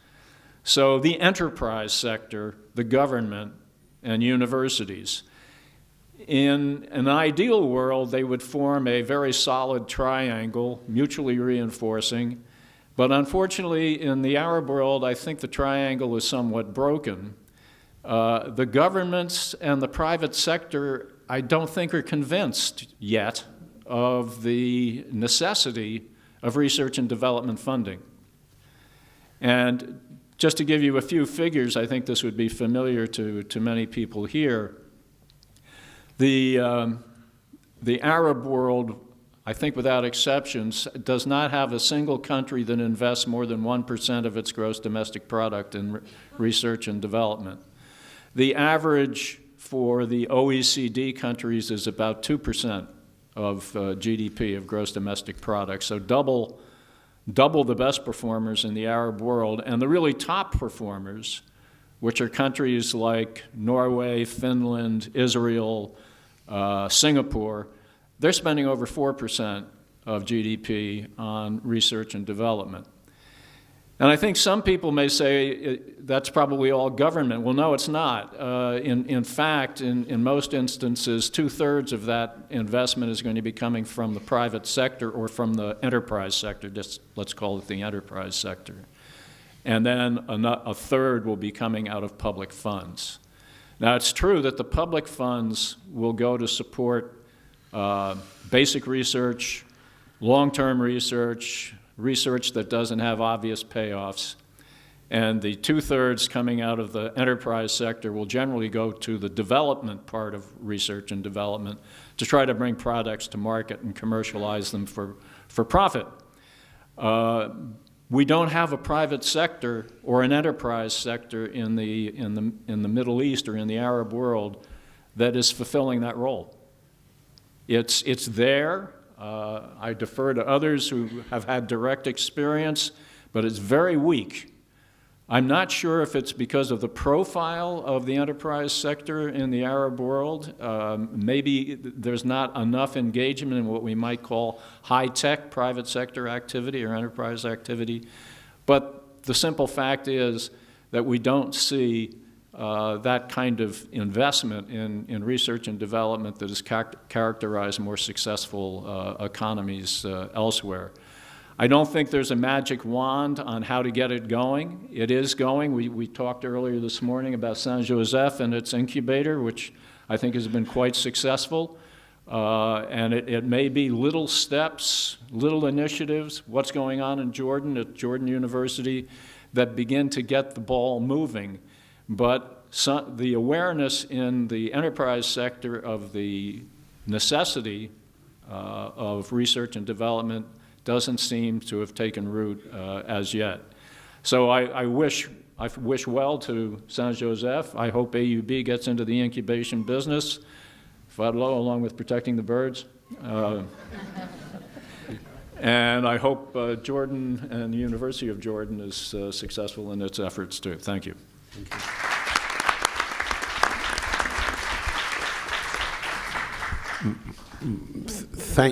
So the enterprise sector, the government, and universities. In an ideal world, they would form a very solid triangle, mutually reinforcing. But unfortunately, in the Arab world, I think the triangle is somewhat broken. The governments and the private sector, I don't think, are convinced yet of the necessity of research and development funding. And just to give you a few figures, I think this would be familiar to many people here. The Arab world, I think without exceptions, does not have a single country that invests more than 1% of its gross domestic product in research and development. The average for the OECD countries is about 2% of GDP, of gross domestic product, so double the best performers in the Arab world. And the really top performers, which are countries like Norway, Finland, Israel, Singapore, they're spending over 4% of GDP on research and development. And I think some people may say that's probably all government. Well, no, it's not. In fact, in most instances, 2/3 of that investment is going to be coming from the private sector or from the enterprise sector. Just let's call it the enterprise sector. And then a third will be coming out of public funds. Now, it's true that the public funds will go to support basic research, long-term research, research that doesn't have obvious payoffs, and the 2/3 coming out of the enterprise sector will generally go to the development part of research and development to try to bring products to market and commercialize them for profit. We don't have a private sector or an enterprise sector in the Middle East or in the Arab world that is fulfilling that role. It's there. I defer to others who have had direct experience, but it's very weak. I'm not sure if it's because of the profile of the enterprise sector in the Arab world. Maybe there's not enough engagement in what we might call high-tech private sector activity or enterprise activity. But the simple fact is that we don't see that kind of investment in research and development that has characterized more successful economies elsewhere. I don't think there's a magic wand on how to get it going. It is going. We talked earlier this morning about Saint-Joseph and its incubator, which I think has been quite successful. And it may be little steps, little initiatives, what's going on in Jordan at Jordan University, that begin to get the ball moving. But the awareness in the enterprise sector of the necessity of research and development doesn't seem to have taken root as yet. So I wish well to Saint-Joseph. I hope AUB gets into the incubation business, Fadlo, along with protecting the birds. And I hope Jordan and the University of Jordan is successful in its efforts too. Thank you.
Thank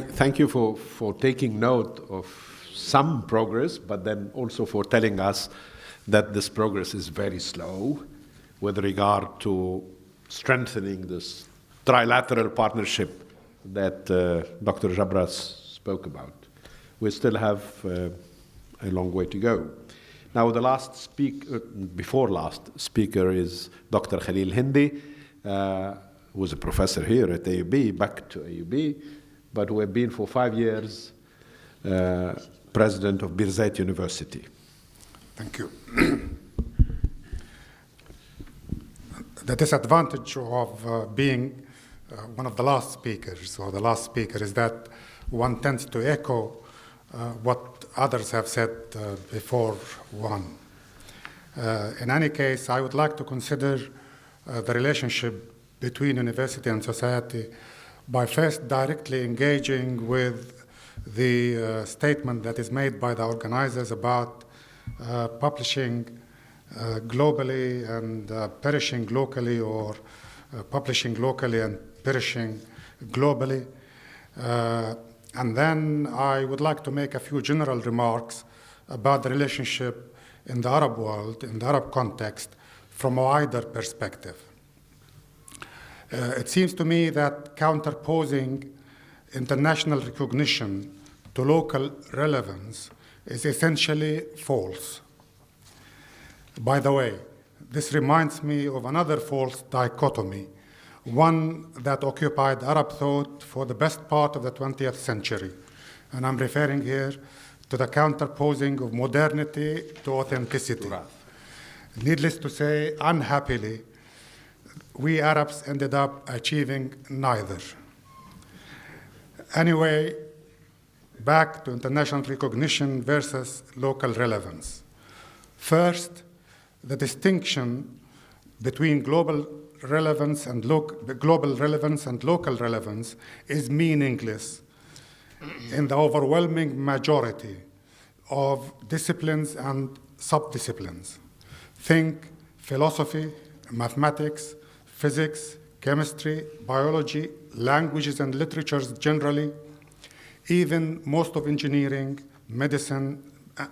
you.
Thank you for taking note of some progress, but then also for telling us that this progress is very slow with regard to strengthening this trilateral partnership that Dr. Jabras spoke about. We still have a long way to go. Now, the last speaker, before last speaker, is Dr. Khalil Hindi, who was a professor here at AUB, back to AUB, but who have been for 5 years president of Birzeit University.
Thank you. The disadvantage of being one of the last speakers, or the last speaker, is that one tends to echo what others have said before one. In any case, I would like to consider the relationship between university and society by first directly engaging with the statement that is made by the organizers about publishing globally and perishing locally, or publishing locally and perishing globally. And then I would like to make a few general remarks about the relationship in the Arab world, in the Arab context, from a wider perspective. It seems to me that counterposing international recognition to local relevance is essentially false. By the way, this reminds me of another false dichotomy, one that occupied Arab thought for the best part of the 20th century. And I'm referring here to the counterposing of modernity to authenticity. Needless to say, unhappily, we Arabs ended up achieving neither. Anyway, back to international recognition versus local relevance. First, the distinction between global relevance and local relevance is meaningless in the overwhelming majority of disciplines and subdisciplines. Think philosophy, mathematics, physics, chemistry, biology, languages and literatures generally, even most of engineering, medicine,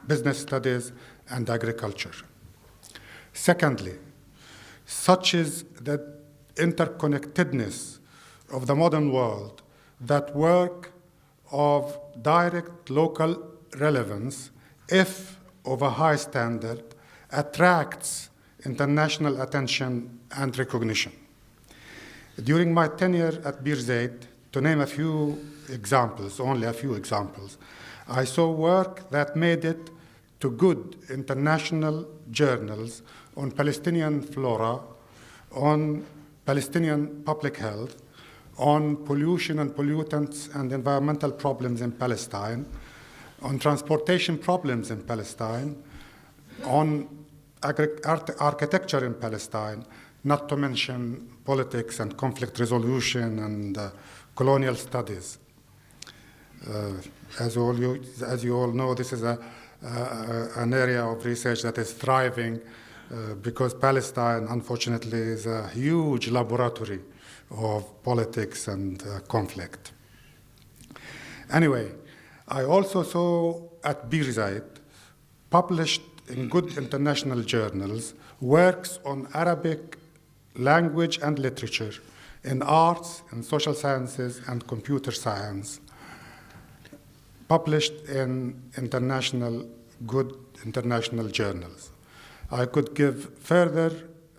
business studies, and agriculture. Secondly, such is the interconnectedness of the modern world that work of direct local relevance, if of a high standard, attracts international attention and recognition. During my tenure at Beirut, to name a few examples, only a few examples, I saw work that made it to good international journals on Palestinian flora, on Palestinian public health, on pollution and pollutants and environmental problems in Palestine, on transportation problems in Palestine, on architecture in Palestine, not to mention politics and conflict resolution and colonial studies. As you all know, this is an area of research that is thriving because Palestine, unfortunately, is a huge laboratory of politics and conflict. Anyway, I also saw at Beirut, published in good international journals, works on Arabic language and literature, in arts, in social sciences, and computer science, published in good international journals. I could give further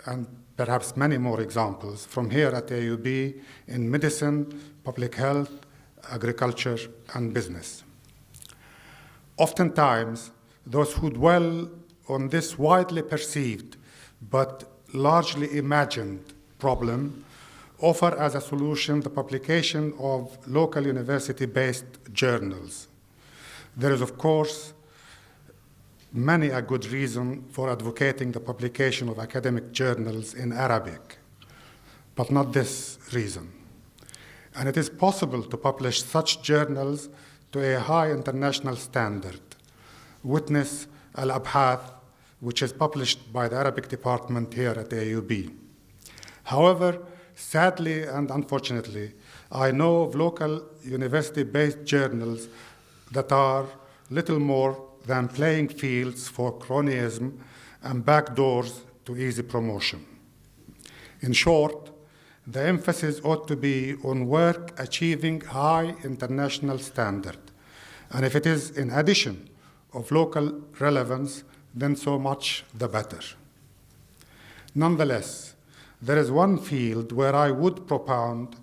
and perhaps many more examples from here at AUB in medicine, public health, agriculture, and business. Oftentimes, those who dwell on this widely perceived but largely imagined problem offer as a solution the publication of local university-based journals. There is, of course, many a good reason for advocating the publication of academic journals in Arabic, but not this reason. And it is possible to publish such journals to a high international standard. Witness Al-Abhath, which is published by the Arabic department here at AUB. However, sadly and unfortunately, I know of local university-based journals that are little more than playing fields for cronyism and backdoors to easy promotion. In short, the emphasis ought to be on work achieving high international standard. And if it is in addition of local relevance, then so much the better. Nonetheless, there is one field where I would propound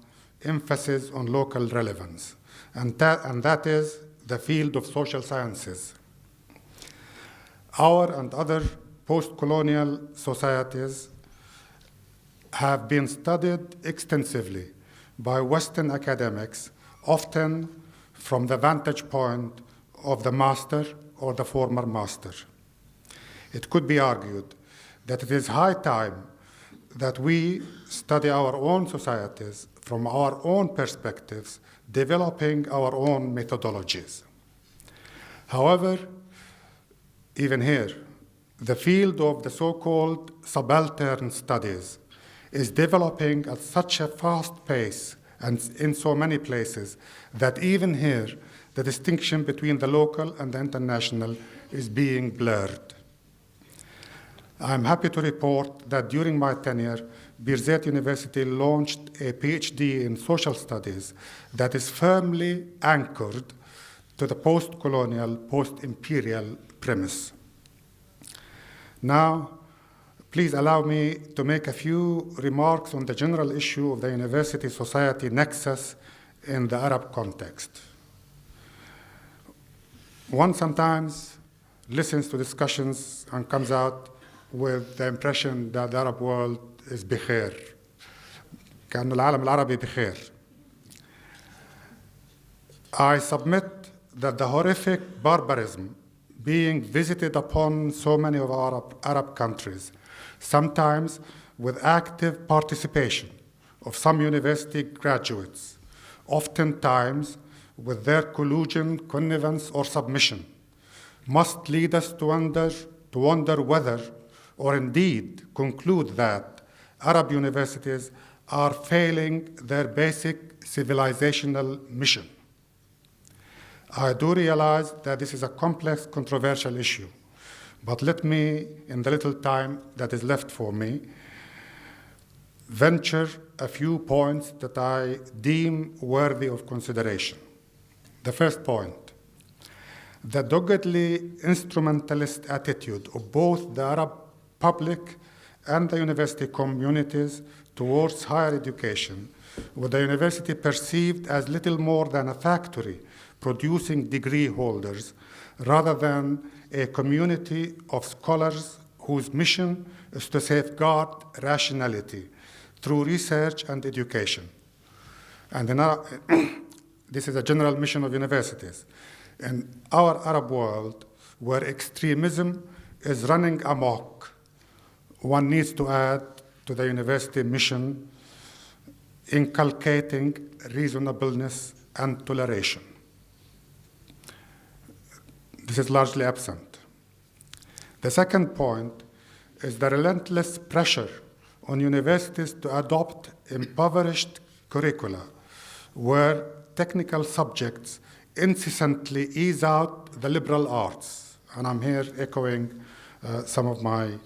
emphasis on local relevance, and that is the field of social sciences. Our and other post-colonial societies have been studied extensively by Western academics, often from the vantage point of the master or the former master. It could be argued that it is high time that we study our own societies from our own perspectives, developing our own methodologies. However, even here, the field of the so-called subaltern studies is developing at such a fast pace and in so many places that even here, the distinction between the local and the international is being blurred. I'm happy to report that during my tenure, Birzeit University launched a PhD in social studies that is firmly anchored to the post-colonial, post-imperial premise. Now, please allow me to make a few remarks on the general issue of the university-society nexus in the Arab context. One sometimes listens to discussions and comes out with the impression that the Arab world is بخير. كأنه العالم العربي بخير. I submit that the horrific barbarism being visited upon so many of our Arab countries, sometimes with active participation of some university graduates, oftentimes with their collusion, connivance, or submission, must lead us to wonder whether, or indeed conclude that, Arab universities are failing their basic civilizational mission. I do realize that this is a complex, controversial issue, but let me, in the little time that is left for me, venture a few points that I deem worthy of consideration. The first point, the doggedly instrumentalist attitude of both the Arab public and the university communities towards higher education, with the university perceived as little more than a factory producing degree holders, rather than a community of scholars whose mission is to safeguard rationality through research and education. And this is a general mission of universities. In our Arab world, where extremism is running amok, one needs to add to the university mission inculcating reasonableness and toleration. This is largely absent. The second point is the relentless pressure on universities to adopt impoverished curricula where technical subjects incessantly ease out the liberal arts. And I'm here echoing some of my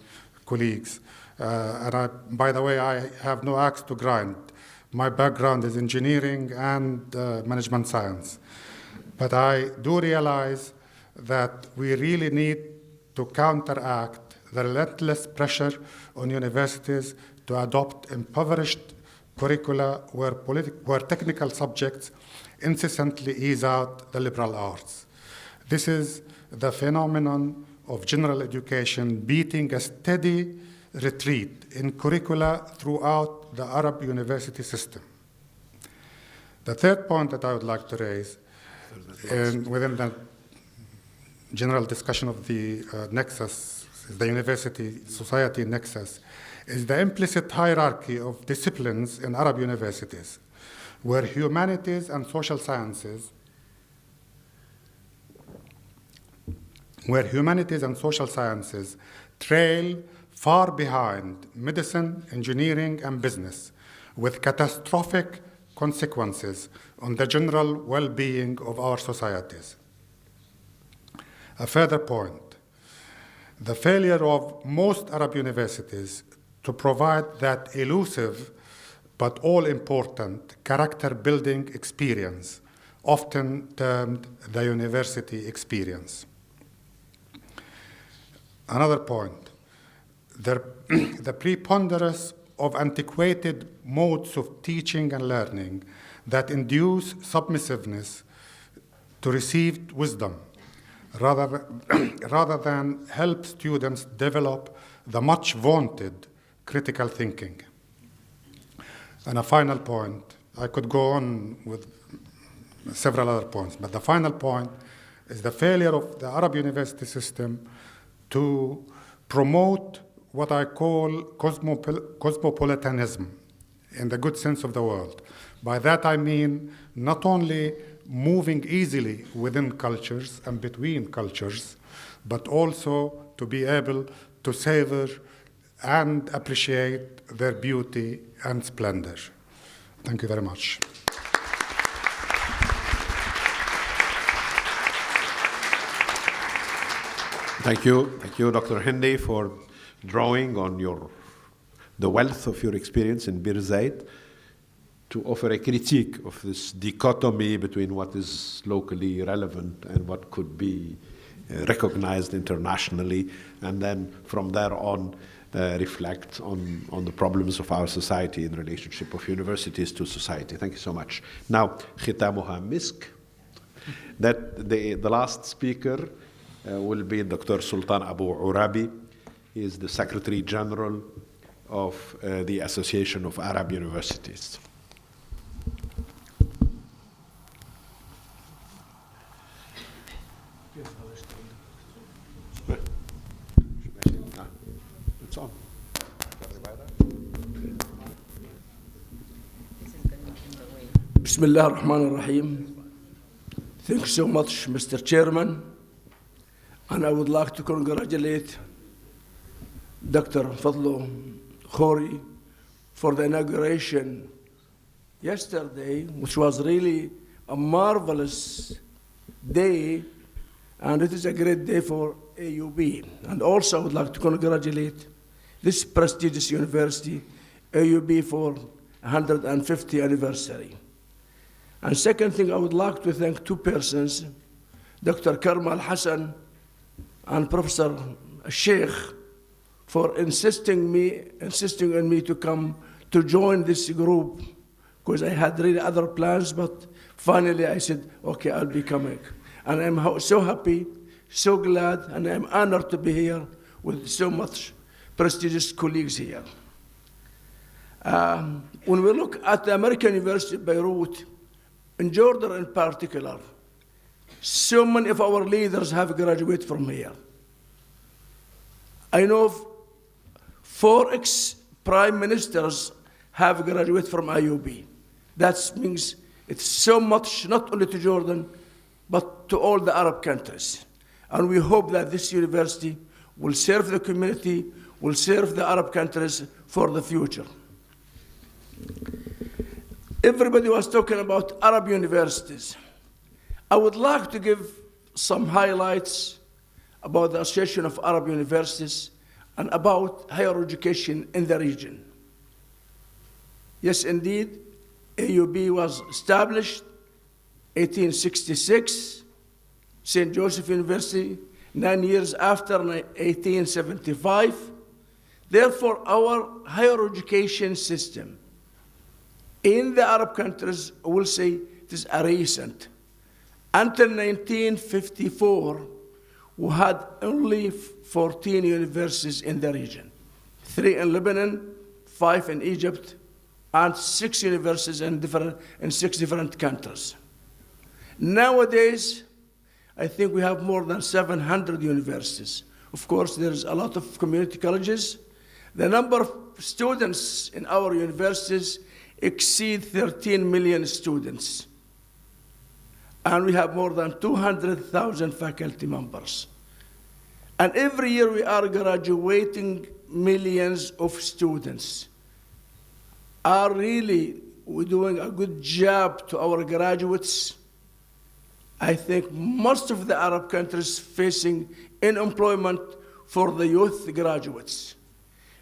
colleagues. By the way, I have no axe to grind. My background is engineering and management science. But I do realize that we really need to counteract the relentless pressure on universities to adopt impoverished curricula where technical subjects incessantly ease out the liberal arts. This is the phenomenon of general education beating a steady retreat in curricula throughout the Arab university system. The third point that I would like to raise within the general discussion of the nexus, the university-society nexus, is the implicit hierarchy of disciplines in Arab universities, where humanities and social sciences trail far behind medicine, engineering, and business, with catastrophic consequences on the general well-being of our societies. A further point, the failure of most Arab universities to provide that elusive but all-important character-building experience, often termed the university experience. Another point, the preponderance of antiquated modes of teaching and learning that induce submissiveness to received wisdom, rather than help students develop the much vaunted critical thinking. And a final point, I could go on with several other points, but the final point is the failure of the Arab university system to promote what I call cosmopolitanism in the good sense of the word. By that I mean not only moving easily within cultures and between cultures, but also to be able to savor and appreciate their beauty and splendor. Thank you very much.
Thank you, Dr. Hindi, for drawing on the wealth of your experience in Beirut to offer a critique of this dichotomy between what is locally relevant and what could be recognized internationally, and then from there on reflect on the problems of our society in relationship of universities to society. Thank you so much. Now, ختامها مسك. That the last speaker will be Dr. Sultan Abu Urabi. He is the Secretary General of the Association of Arab Universities. It's on.
Bismillah ar-Rahman ar-Rahim. Thank you so much, Mr. Chairman. And I would like to congratulate Dr. Fadlo Khori for the inauguration yesterday, which was really a marvelous day, and it is a great day for AUB. And also I would like to congratulate this prestigious university, AUB, for 150th anniversary. And second thing, I would like to thank two persons, Dr. Karmal Hassan and Professor Sheikh, for insisting on me to come to join this group, because I had really other plans, but finally I said, okay, I'll be coming. And I'm so happy, so glad, and I'm honored to be here with so much prestigious colleagues here. When we look at the American University of Beirut, in Jordan in particular, so many of our leaders have graduated from here. I know 4 ex-prime ministers have graduated from AUB. That means it's so much, not only to Jordan, but to all the Arab countries. And we hope that this university will serve the community, will serve the Arab countries for the future. Everybody was talking about Arab universities. I would like to give some highlights about the Association of Arab Universities and about higher education in the region. Yes, indeed, AUB was established 1866, St. Joseph University, 9 years after 1875. Therefore, our higher education system in the Arab countries, I will say it is a recent. Until 1954, we had only 14 universities in the region, 3 in Lebanon, 5 in Egypt, and 6 universities in 6 different countries. Nowadays, I think we have more than 700 universities. Of course, there's a lot of community colleges. The number of students in our universities exceed 13 million students. And we have more than 200,000 faculty members. And every year we are graduating millions of students. Are really we doing a good job to our graduates? I think most of the Arab countries facing unemployment for the youth graduates.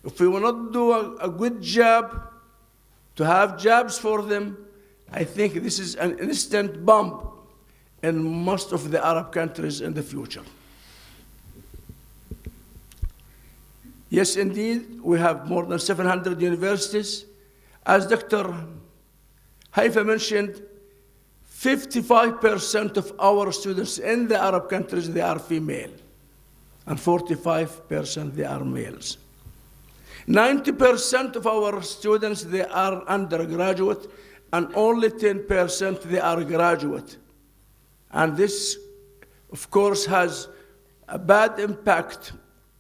If we will not do a good job to have jobs for them, I think this is an instant bump in most of the Arab countries in the future. Yes, indeed, we have more than 700 universities. As Dr. Haifa mentioned, 55% of our students in the Arab countries, they are female, and 45% they are males. 90% of our students, they are undergraduate, and only 10% they are graduate. And this, of course, has a bad impact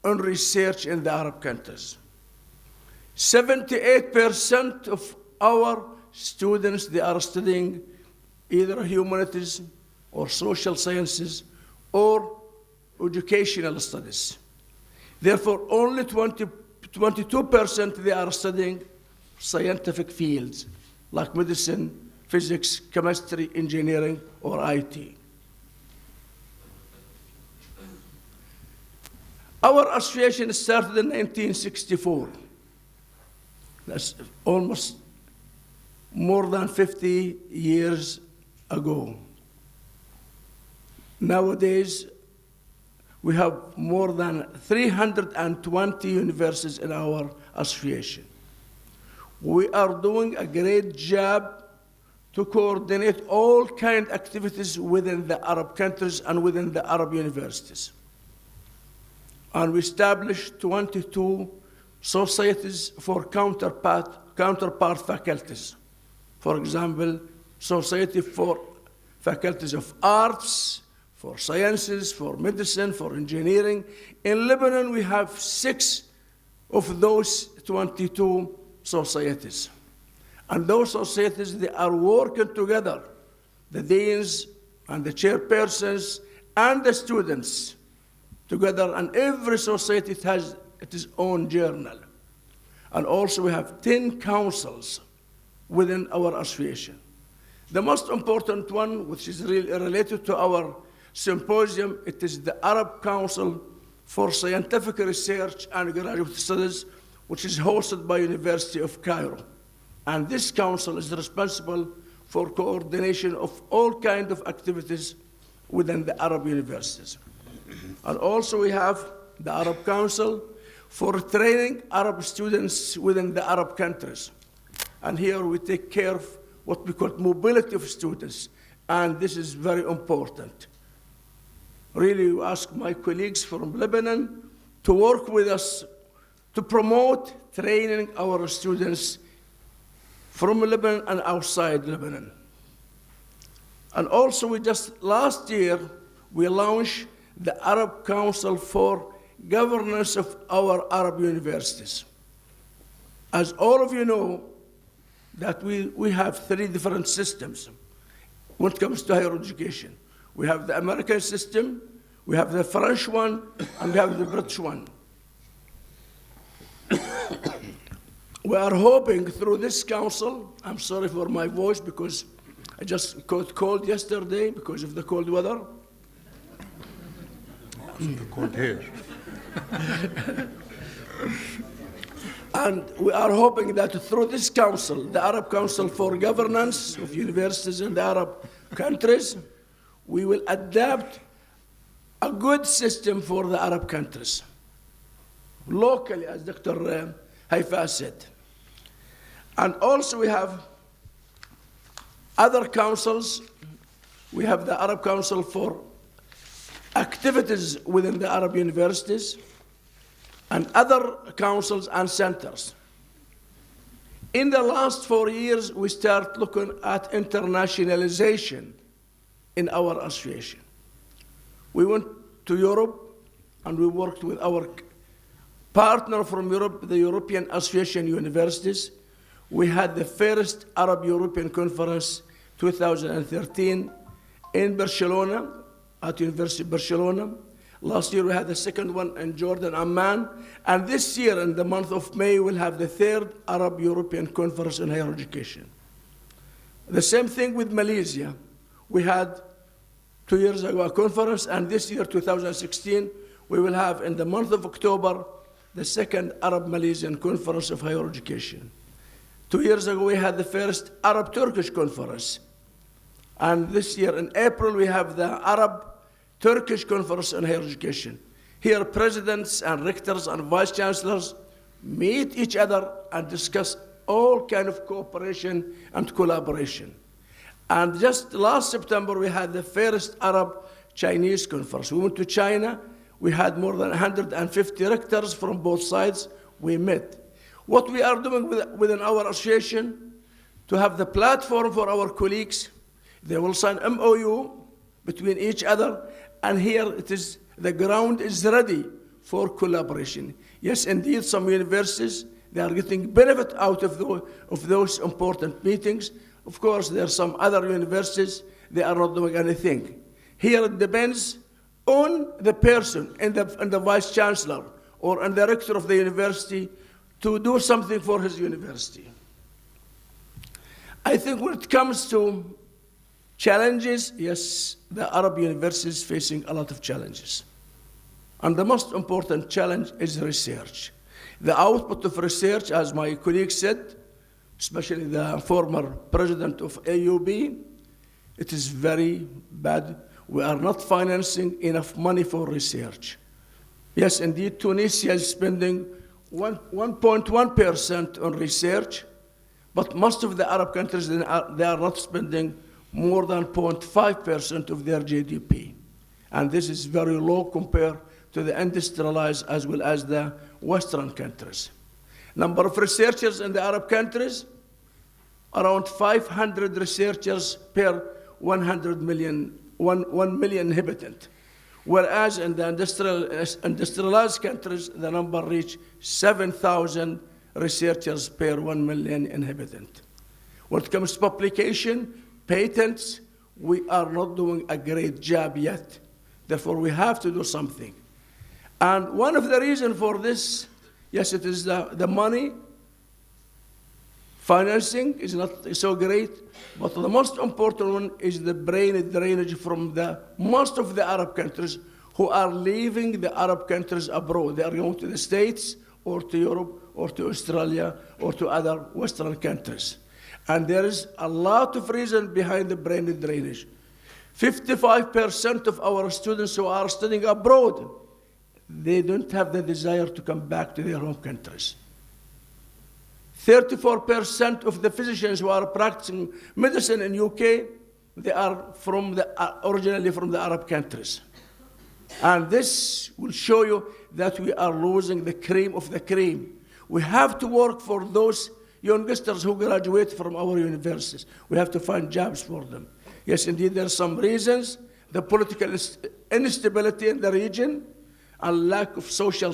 on research in the Arab countries. 78% of our students, they are studying either humanities or social sciences or educational studies. Therefore, only 22% they are studying scientific fields like medicine, physics, chemistry, engineering, or IT. Our association started in 1964. That's almost more than 50 years ago. Nowadays, we have more than 320 universities in our association. We are doing a great job to coordinate all kind of activities within the Arab countries and within the Arab universities. And we established 22 societies for counterpart faculties. For example, Society for Faculties of Arts, for Sciences, for Medicine, for Engineering. In Lebanon, we have 6 of those 22 societies. And those societies, they are working together, the deans and the chairpersons and the students together, and every society has its own journal. And also we have 10 councils within our association. The most important one, which is really related to our symposium, it is the Arab Council for Scientific Research and Graduate Studies, which is hosted by University of Cairo. And this council is responsible for coordination of all kinds of activities within the Arab universities. And also we have the Arab Council for training Arab students within the Arab countries. And here we take care of what we call mobility of students, and this is very important. Really, we ask my colleagues from Lebanon to work with us to promote training our students from Lebanon and outside Lebanon. And also, last year, we launched the Arab Council for Governance of our Arab universities. As all of you know, that we have 3 different systems when it comes to higher education. We have the American system, we have the French one, and we have the British one. We are hoping through this council, I'm sorry for my voice because I just got cold yesterday because of the cold weather.
The cold hair.
And we are hoping that through this council, the Arab Council for Governance of Universities in the Arab countries, we will adapt a good system for the Arab countries, locally, as Dr. Haifa said. And also we have other councils. We have the Arab Council for Activities within the Arab universities, and other councils and centers. In the last 4 years, we start looking at internationalization in our association. We went to Europe and we worked with our partner from Europe, the European Association Universities. We had the first Arab-European Conference 2013 in Barcelona, at University of Barcelona. Last year we had the second one in Jordan, Amman. And this year, in the month of May, we'll have the third Arab-European Conference in higher education. The same thing with Malaysia. We had 2 years ago a conference, and this year, 2016, we will have in the month of October, the second Arab-Malaysian Conference of higher education. 2 years ago, we had the first Arab-Turkish Conference. And this year, in April, we have the Arab-Turkish Conference on higher education. Here, presidents and rectors and vice chancellors meet each other and discuss all kind of cooperation and collaboration. And just last September, we had the first Arab-Chinese Conference. We went to China. We had more than 150 rectors from both sides. We met. What we are doing within our association, to have the platform for our colleagues, they will sign MOU between each other, and here it is, the ground is ready for collaboration. Yes, indeed, some universities, they are getting benefit out of those important meetings. Of course, there are some other universities, they are not doing anything. Here it depends on the person and the vice chancellor or the rector of the university to do something for his university. I think when it comes to challenges, yes, the Arab university is facing a lot of challenges. And the most important challenge is research. The output of research, as my colleague said, especially the former president of AUB, it is very bad. We are not financing enough money for research. Yes, indeed, Tunisia is spending 1.1% on research, but most of the Arab countries, they are not spending more than 0.5% of their GDP. And this is very low compared to the industrialized as well as the Western countries. Number of researchers in the Arab countries, around 500 researchers per 1 million inhabitant. Whereas in the industrialized countries, the number reached 7,000 researchers per 1 million inhabitant. When it comes to publication, patents, we are not doing a great job yet. Therefore, we have to do something. And one of the reasons for this, yes, it is the money. Financing is not so great, but the most important one is the brain drainage from most of the Arab countries who are leaving the Arab countries abroad. They are going to the States or to Europe or to Australia or to other Western countries. And there is a lot of reason behind the brain drainage. 55% of our students who are studying abroad, they don't have the desire to come back to their home countries. 34% of the physicians who are practicing medicine in UK, they are originally from the Arab countries. And this will show you that we are losing the cream of the cream. We have to work for those youngsters who graduate from our universities. We have to find jobs for them. Yes, indeed, there are some reasons. The political instability in the region and lack of social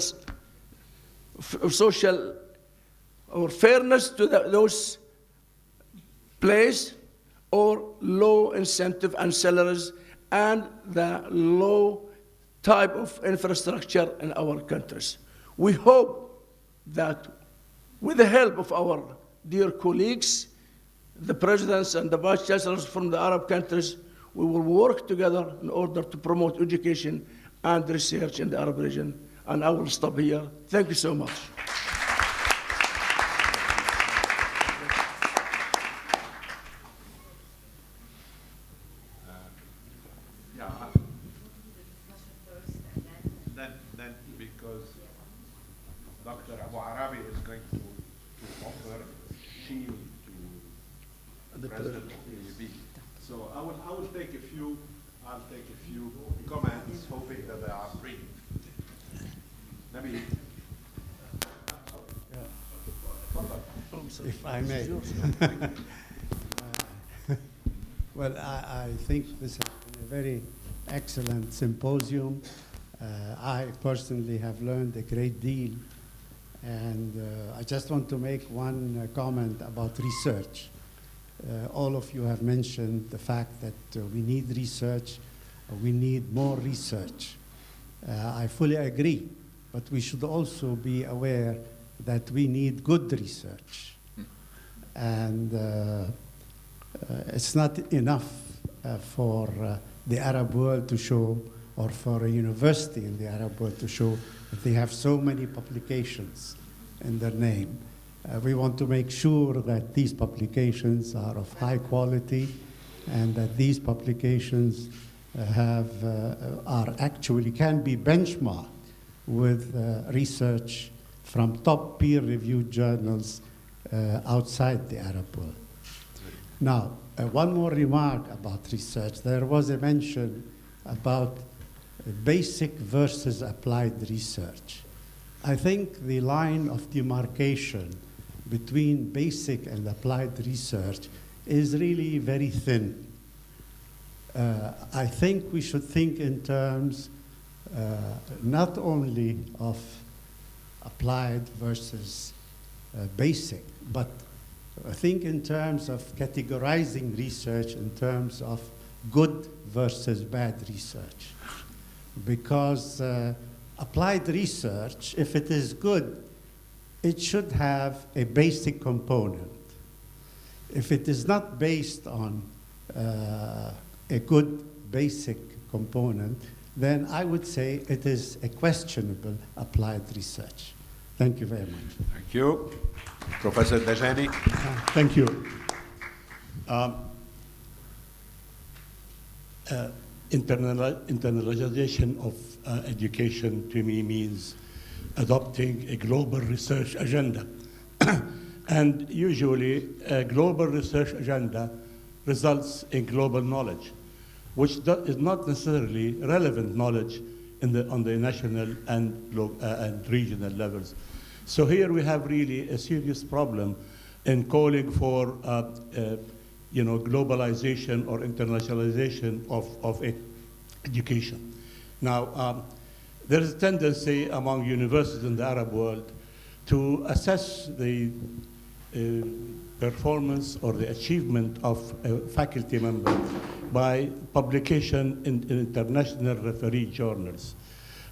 or fairness to those places, or low incentive and salaries, and the low type of infrastructure in our countries. We hope that with the help of our dear colleagues, the presidents and the vice chancellors from the Arab countries, we will work together in order to promote education and research in the Arab region. And I will stop here. Thank you so much.
Then because Dr. Abu Arabi is going to offer shield to the president of the AUB. So I will take a few comments, hoping that they are brief. Nabil.
If I may. Well, I think this has been a very excellent symposium. I personally have learned a great deal, and I just want to make one comment about research. All of you have mentioned the fact that we need research, we need more research. I fully agree, but we should also be aware that we need good research. And it's not enough for the Arab world to show, or for a university in the Arab world to show that they have so many publications in their name. We want to make sure that these publications are of high quality, and that these publications can be benchmarked with research from top peer-reviewed journals outside the Arab world. Now, one more remark about research. There was a mention about basic versus applied research. I think the line of demarcation between basic and applied research is really very thin. I think we should think in terms not only of applied versus basic, but think in terms of categorizing research in terms of good versus bad research. Because applied research, if it is good, it should have a basic component. If it is not based on a good basic component, then I would say it is a questionable applied research. Thank you very much.
Thank you. Professor Dajani.
Thank you. Internalization of education to me means adopting a global research agenda. And usually a global research agenda results in global knowledge, which is not necessarily relevant knowledge on the national and regional levels. So here we have really a serious problem in calling for globalization or internationalization of education. Now, there is a tendency among universities in the Arab world to assess the performance or the achievement of a faculty member by publication in international referee journals.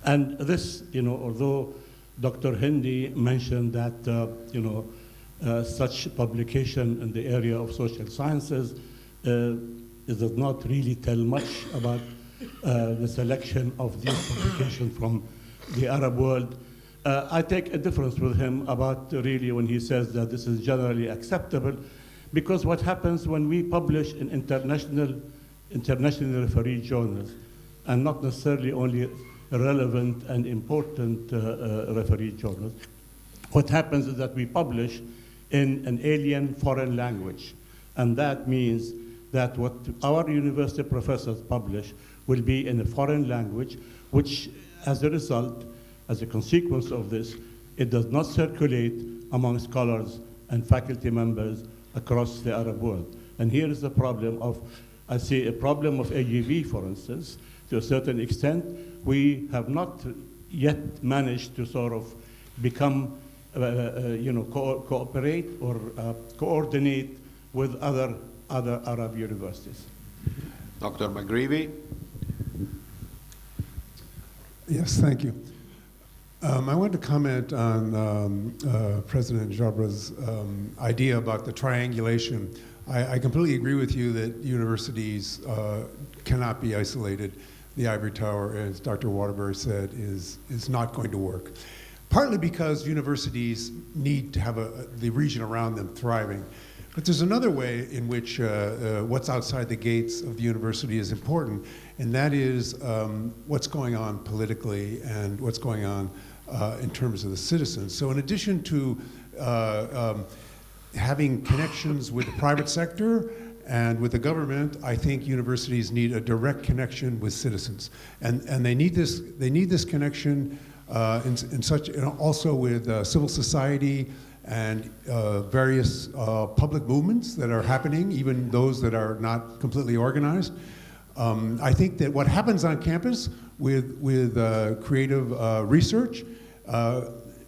And this, although Dr. Hindi mentioned that, such publication in the area of social sciences it does not really tell much about the selection of these publications from the Arab world. I take a difference with him about really when he says that this is generally acceptable, because what happens when we publish in international referee journals, and not necessarily only relevant and important referee journals, what happens is that we publish in an alien foreign language. And that means that what our university professors publish will be in a foreign language, which as a result, as a consequence of this, it does not circulate among scholars and faculty members across the Arab world. And here is the problem of, I see a problem of AUB, for instance. To a certain extent, we have not yet managed to sort of become, cooperate or coordinate with other Arab universities.
Dr. McGreevy.
Yes, thank you. I want to comment on President Jabra's idea about the triangulation. I completely agree with you that universities cannot be isolated. The ivory tower, as Dr. Waterbury said, is not going to work. Partly because universities need to have the region around them thriving. But there's another way in which what's outside the gates of the university is important, and that is what's going on politically and what's going on in terms of the citizens. So in addition to having connections with the private sector and with the government, I think universities need a direct connection with citizens. And they need this connection in such, also with civil society and various public movements that are happening, even those that are not completely organized. I think that what happens on campus with creative research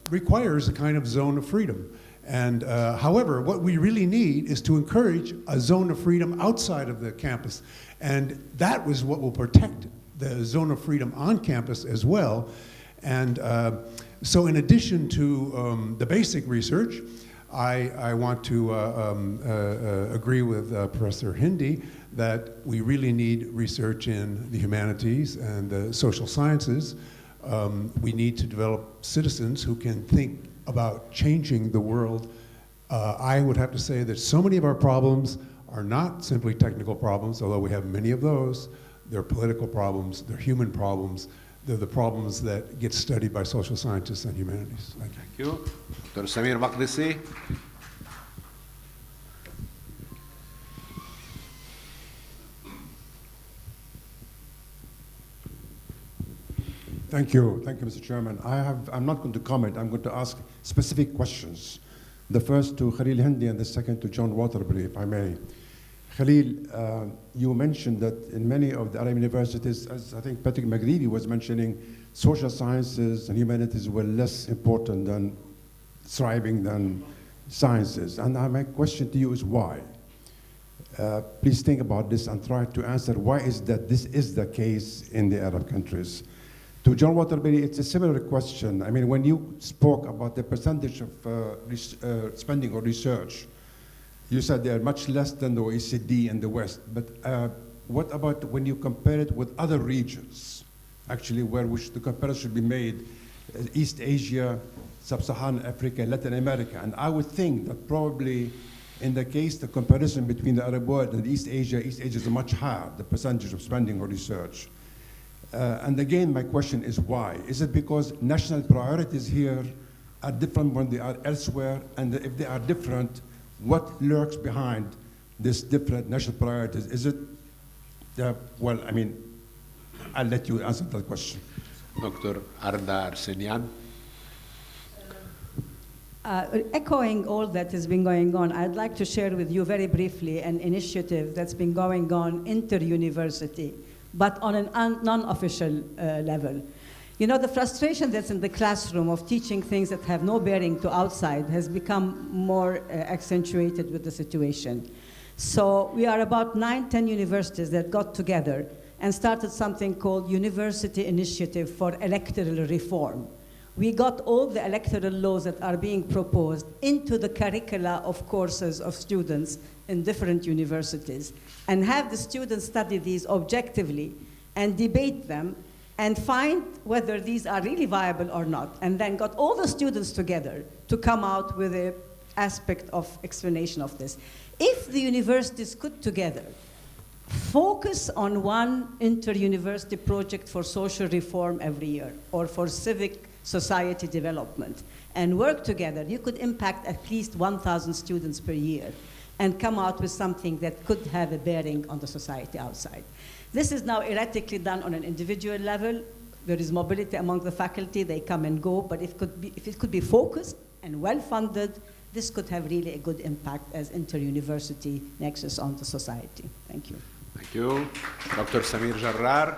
requires a kind of zone of freedom. And however, what we really need is to encourage a zone of freedom outside of the campus. And that was what will protect the zone of freedom on campus as well. And so in addition to the basic research, I want to agree with Professor Hindi that we really need research in the humanities and the social sciences. We need to develop citizens who can think about changing the world. I would have to say that so many of our problems are not simply technical problems, although we have many of those. They're political problems, they're human problems, they're the problems that get studied by social scientists and humanities. Thank you.
Thank you. Dr. Samir Maqdisi.
Thank you, Mr. Chairman. I'm not going to comment, I'm going to ask specific questions. The first to Khalil Hindi and the second to John Waterbury, if I may.
Khalil, you mentioned that in many of the Arab universities, as I think Patrick McGreevy was mentioning, social sciences and humanities were less important than thriving than sciences. And my question to you is why? Please think about this and try to answer why is that this is the case in the Arab countries. To John Waterbury, it's a similar question. I mean, when you spoke about the percentage of spending on research, you said they are much less than the OECD and the West. But what about when you compare it with other regions, actually, which the comparison should be made, East Asia, Sub-Saharan Africa, Latin America? And I would think that probably in the case, the comparison between the Arab world and East Asia is much higher, the percentage of spending on research. And again, my question is why? Is it because national priorities here are different when they are elsewhere? And if they are different, what lurks behind this different national priorities? Is it, well, I mean, I'll let you answer that question.
Dr. Arda Arsenyan.
Echoing all that has been going on, I'd like to share with you very briefly an initiative that's been going on inter-university, but on a non-official level. You know, the frustration that's in the classroom of teaching things that have no bearing to outside has become more accentuated with the situation. So we are about 9-10 universities that got together and started something called University Initiative for Electoral Reform. We got all the electoral laws that are being proposed into the curricula of courses of students in different universities and have the students study these objectively and debate them and find whether these are really viable or not, and then got all the students together to come out with an aspect of explanation of this. If the universities could together focus on one inter-university project for social reform every year or for civic society development and work together, you could impact at least 1,000 students per year and come out with something that could have a bearing on the society outside. This is now erratically done on an individual level. There is mobility among the faculty, they come and go, but if it could be focused and well-funded, this could have really a good impact as inter-university nexus on the society. Thank you.
Thank you. Dr. Samir Jarrar.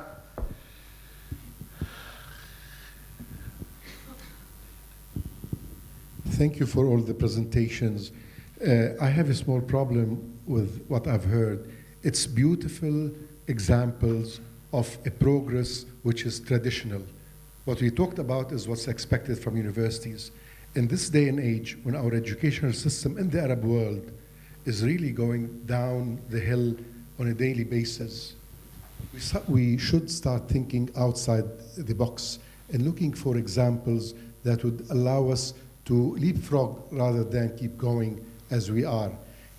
Thank you for all the presentations. I have a small problem with what I've heard. It's beautiful examples of a progress which is traditional. What we talked about is what's expected from universities. In this day and age, when our educational system in the Arab world is really going down the hill on a daily basis, we should start thinking outside the box and looking for examples that would allow us to leapfrog rather than keep going as we are.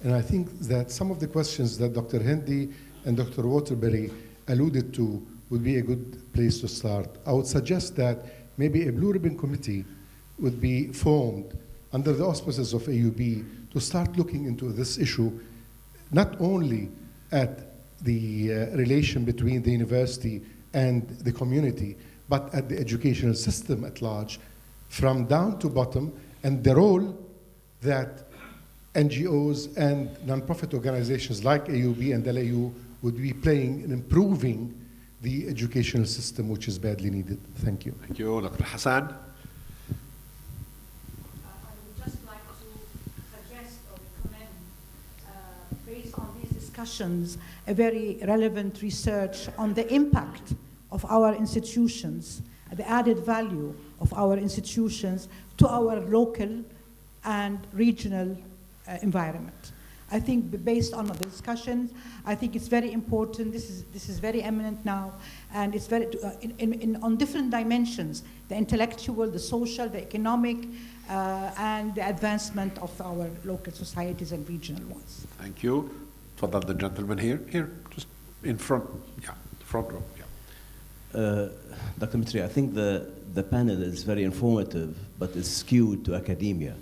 And I think that some of the questions that Dr. Hindi and Dr. Waterbury alluded to would be a good place to start. I would suggest that maybe a Blue Ribbon Committee would be formed under the auspices of AUB to start looking into this issue, not only at the relation between the university and the community, but at the educational system at large, from down to bottom, and the role that NGOs and nonprofit organizations like AUB and LAU would be playing in improving the educational system, which is badly needed. Thank you.
Thank you. Dr. Hassan.
I would just like to suggest or recommend, based on these discussions, a very relevant research on the impact of our institutions, the added value of our institutions to our local and regional environment. I think based on the discussions, I think it's very important. This is very eminent now, and it's very on different dimensions: the intellectual, the social, the economic, and the advancement of our local societies and regional ones.
Thank you. Tfadal, the gentleman here, just in front. Yeah, the front row. Yeah.
Dr. Mitri, I think the panel is very informative, but it's skewed to academia.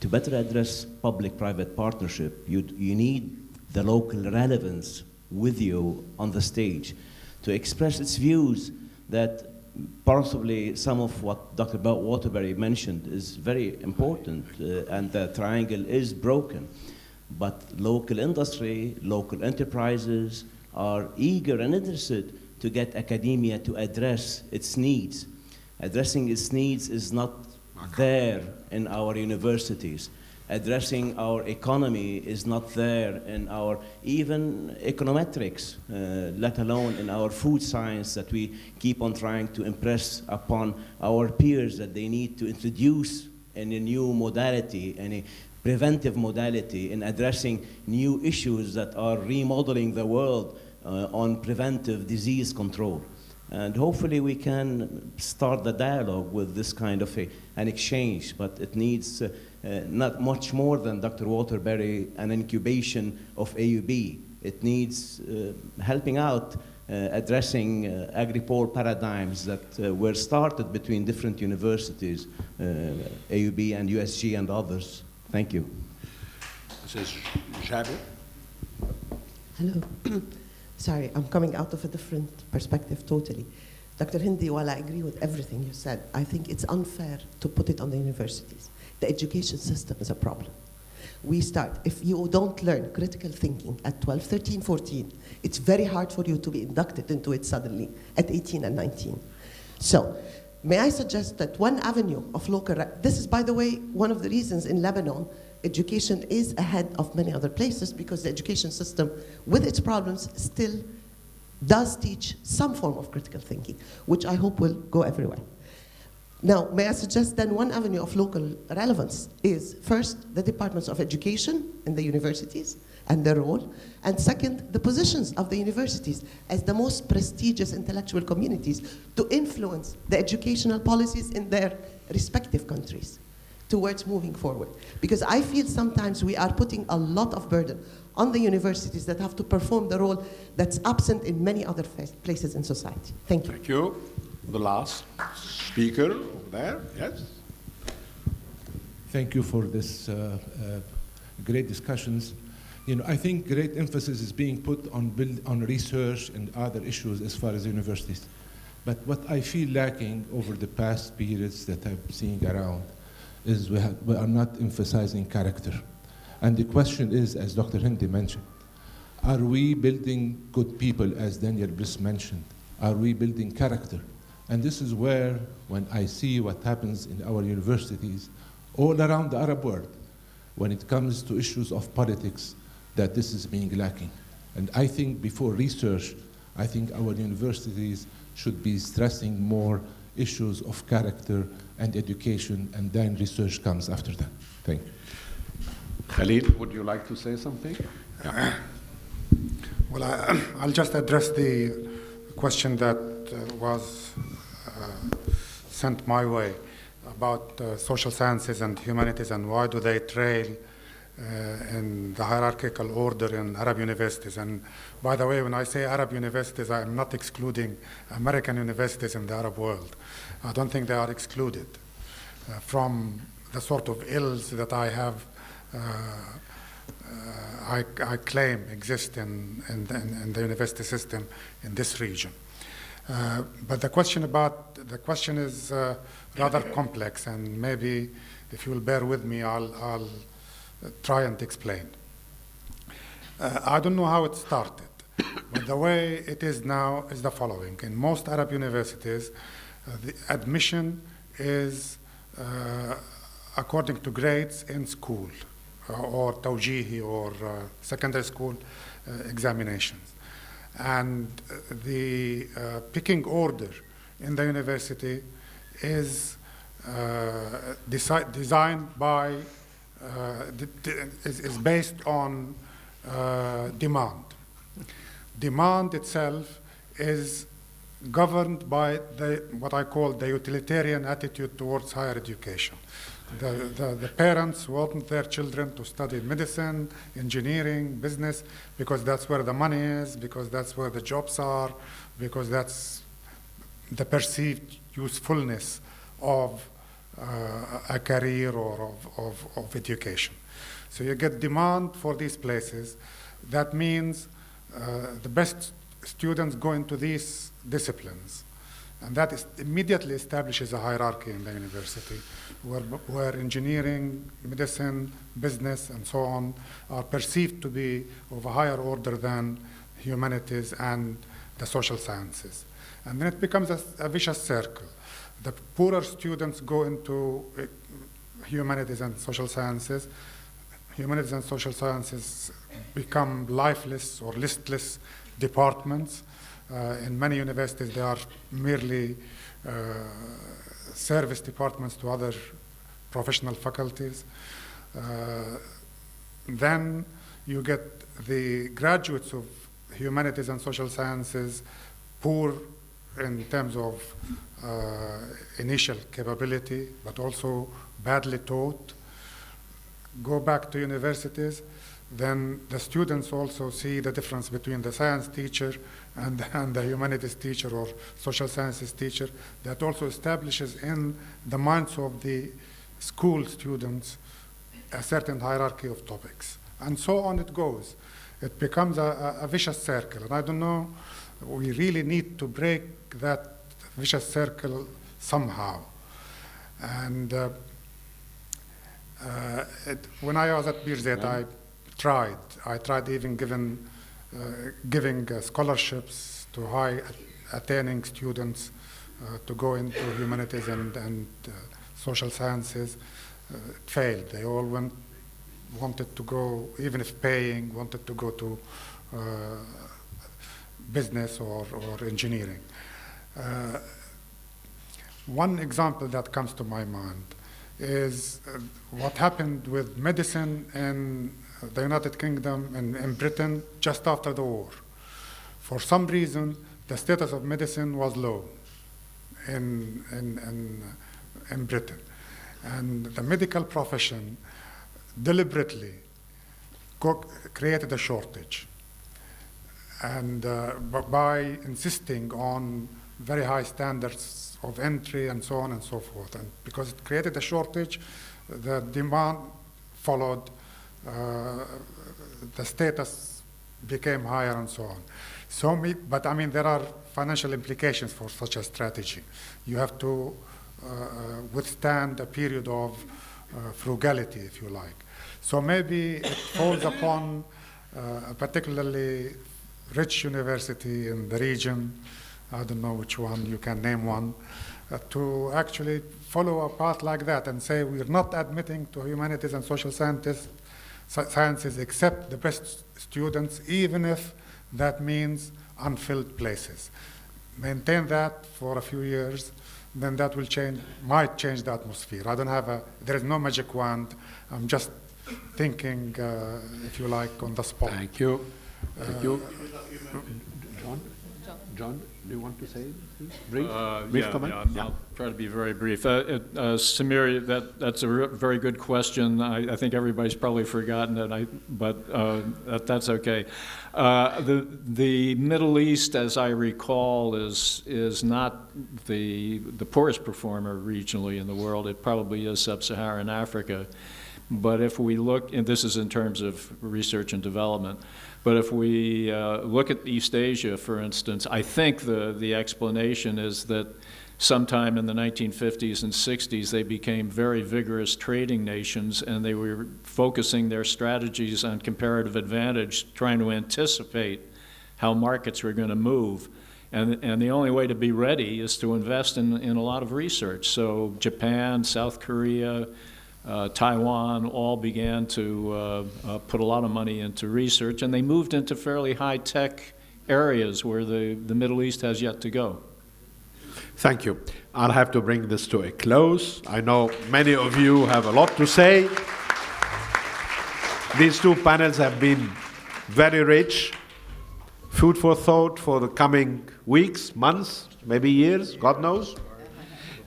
To better address public-private partnership, you need the local relevance with you on the stage to express its views that possibly some of what Dr. Waterbury mentioned is very important, and the triangle is broken. but local industry, local enterprises are eager and interested to get academia to address its needs. Addressing its needs is not there in our universities. Addressing our economy is not there in our even econometrics, let alone in our food science that we keep on trying to impress upon our peers that they need to introduce in a new modality, in a preventive modality, in addressing new issues that are remodeling the world on preventive disease control. And hopefully we can start the dialogue with this kind of an exchange, but it needs not much more than Dr. Walter Berry, an incubation of AUB. It needs helping out, addressing agripole paradigms that were started between different universities, AUB and USG and others. Thank you.
This is Jabir.
Hello. Sorry, I'm coming out of a different perspective totally. Dr. Hindi, while I agree with everything you said, I think it's unfair to put it on the universities. The education system is a problem. We start, if you don't learn critical thinking at 12, 13, 14, it's very hard for you to be inducted into it suddenly at 18 and 19. So, may I suggest that one avenue of local, this is, by the way, one of the reasons in Lebanon education is ahead of many other places, because the education system, with its problems, still does teach some form of critical thinking, which I hope will go everywhere. Now, may I suggest then one avenue of local relevance is, first, the departments of education in the universities and their role, and second, the positions of the universities as the most prestigious intellectual communities to influence the educational policies in their respective countries towards moving forward. Because I feel sometimes we are putting a lot of burden on the universities that have to perform the role that's absent in many other places in society. Thank you.
Thank you. The last speaker over there, yes.
Thank you for this great discussions. You know, I think great emphasis is being put on research and other issues as far as universities. But what I feel lacking over the past periods that I'm seeing around is we are not emphasizing character. And the question is, as Dr. Hindi mentioned, are we building good people, as Daniel Bliss mentioned? Are we building character? And this is where, when I see what happens in our universities all around the Arab world, when it comes to issues of politics, that this is being lacking. And I think before research, I think our universities should be stressing more issues of character and education, and then research comes after that. Thank you.
Khalid, would you like to say something? Yeah.
Well, I'll just address the question that was sent my way about social sciences and humanities and why do they trail in the hierarchical order in Arab universities. And by the way, when I say Arab universities, I'm not excluding American universities in the Arab world. I don't think they are excluded from the sort of ills that I have, I claim exist in the university system in this region. But the question is rather complex, and maybe if you will bear with me, I'll try and explain. I don't know how it started, but the way it is now is the following. In most Arab universities, the admission is according to grades in school, or tawjihi, or secondary school examinations. And the picking order in the university is designed by, is based on demand. Demand itself is governed by what I call the utilitarian attitude towards higher education. The parents want their children to study medicine, engineering, business, because that's where the money is, because that's where the jobs are, because that's the perceived usefulness of a career or of education. So you get demand for these places. That means the best students go into these disciplines. And that immediately establishes a hierarchy in the university where engineering, medicine, business, and so on are perceived to be of a higher order than humanities and the social sciences. And then it becomes a vicious circle. The poorer students go into humanities and social sciences. Humanities and social sciences become lifeless or listless departments. In many universities, they are merely service departments to other professional faculties. Then you get the graduates of humanities and social sciences poor in terms of initial capability, but also badly taught, go back to universities. Then the students also see the difference between the science teacher and the humanities teacher or social sciences teacher. That also establishes in the minds of the school students a certain hierarchy of topics. And so on it goes. It becomes a vicious circle. And I don't know, we really need to break that vicious circle somehow. And when I was at Birzeit, I tried even giving scholarships to high attaining students to go into humanities and social sciences. It failed. They all wanted to go, even if paying, wanted to go to business or engineering. One example that comes to my mind is what happened with medicine in the United Kingdom and in Britain just after the war. For some reason, the status of medicine was low in Britain. And the medical profession deliberately created a shortage. And by insisting on very high standards of entry and so on and so forth. And because it created a shortage, the demand followed, the status became higher and so on. But I mean, there are financial implications for such a strategy. You have to withstand a period of frugality, if you like. So maybe it falls upon a particularly rich university in the region, I don't know which one, you can name one, to actually follow a path like that and say we're not admitting to humanities and social sciences except the best students, even if that means unfilled places. Maintain that for a few years, then that will might change the atmosphere. I don't have there is no magic wand. I'm just thinking, if you like, on the spot.
Thank you. Thank you. John, do you want to say brief comment?
Yeah, I'll try to be very brief. Samir, that's a very good question. I think everybody's probably forgotten it, but that's okay. The Middle East, as I recall, is not the poorest performer regionally in the world. It probably is sub-Saharan Africa. But if we look, and this is in terms of research and development, but if we look at East Asia, for instance, I think the explanation is that sometime in the 1950s and 60s, they became very vigorous trading nations, and they were focusing their strategies on comparative advantage, trying to anticipate how markets were going to move. And the only way to be ready is to invest in a lot of research. So Japan, South Korea, Taiwan all began to put a lot of money into research, and they moved into fairly high-tech areas where the Middle East has yet to go.
Thank you. I'll have to bring this to a close. I know many of you have a lot to say. These two panels have been very rich, food for thought for the coming weeks, months, maybe years, God knows.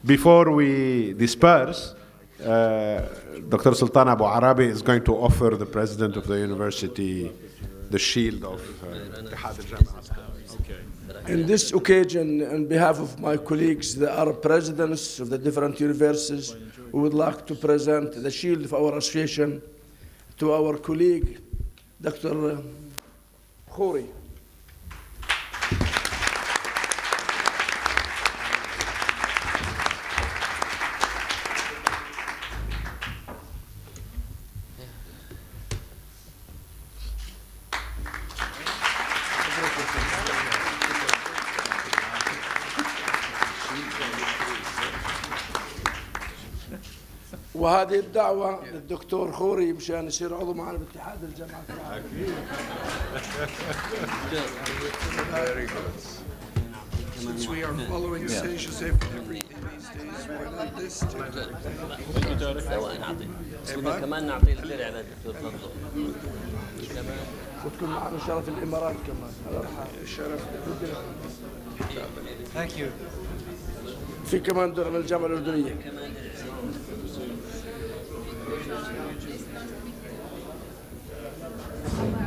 Before we disperse, Dr. Sultan Abu Arabi is going to offer the president of the university the shield of
In this occasion, on behalf of my colleagues, the Arab presidents of the different universities, we would like to present the shield of our association to our colleague, Dr. Khouri. وهذه الدعوة للدكتور خوري مشان يصير عضو معنا باتحاد الجامعات العربية.
Very good. Since we are following Saint Joseph everything these days, why not this too?
كمان نعطي الدرع للدكتور فضل.
وتكون معنا شرف الإمارات كمان.
شرف.
Thank you.
في كمان درع للجامعة الأردنية.
Thank you.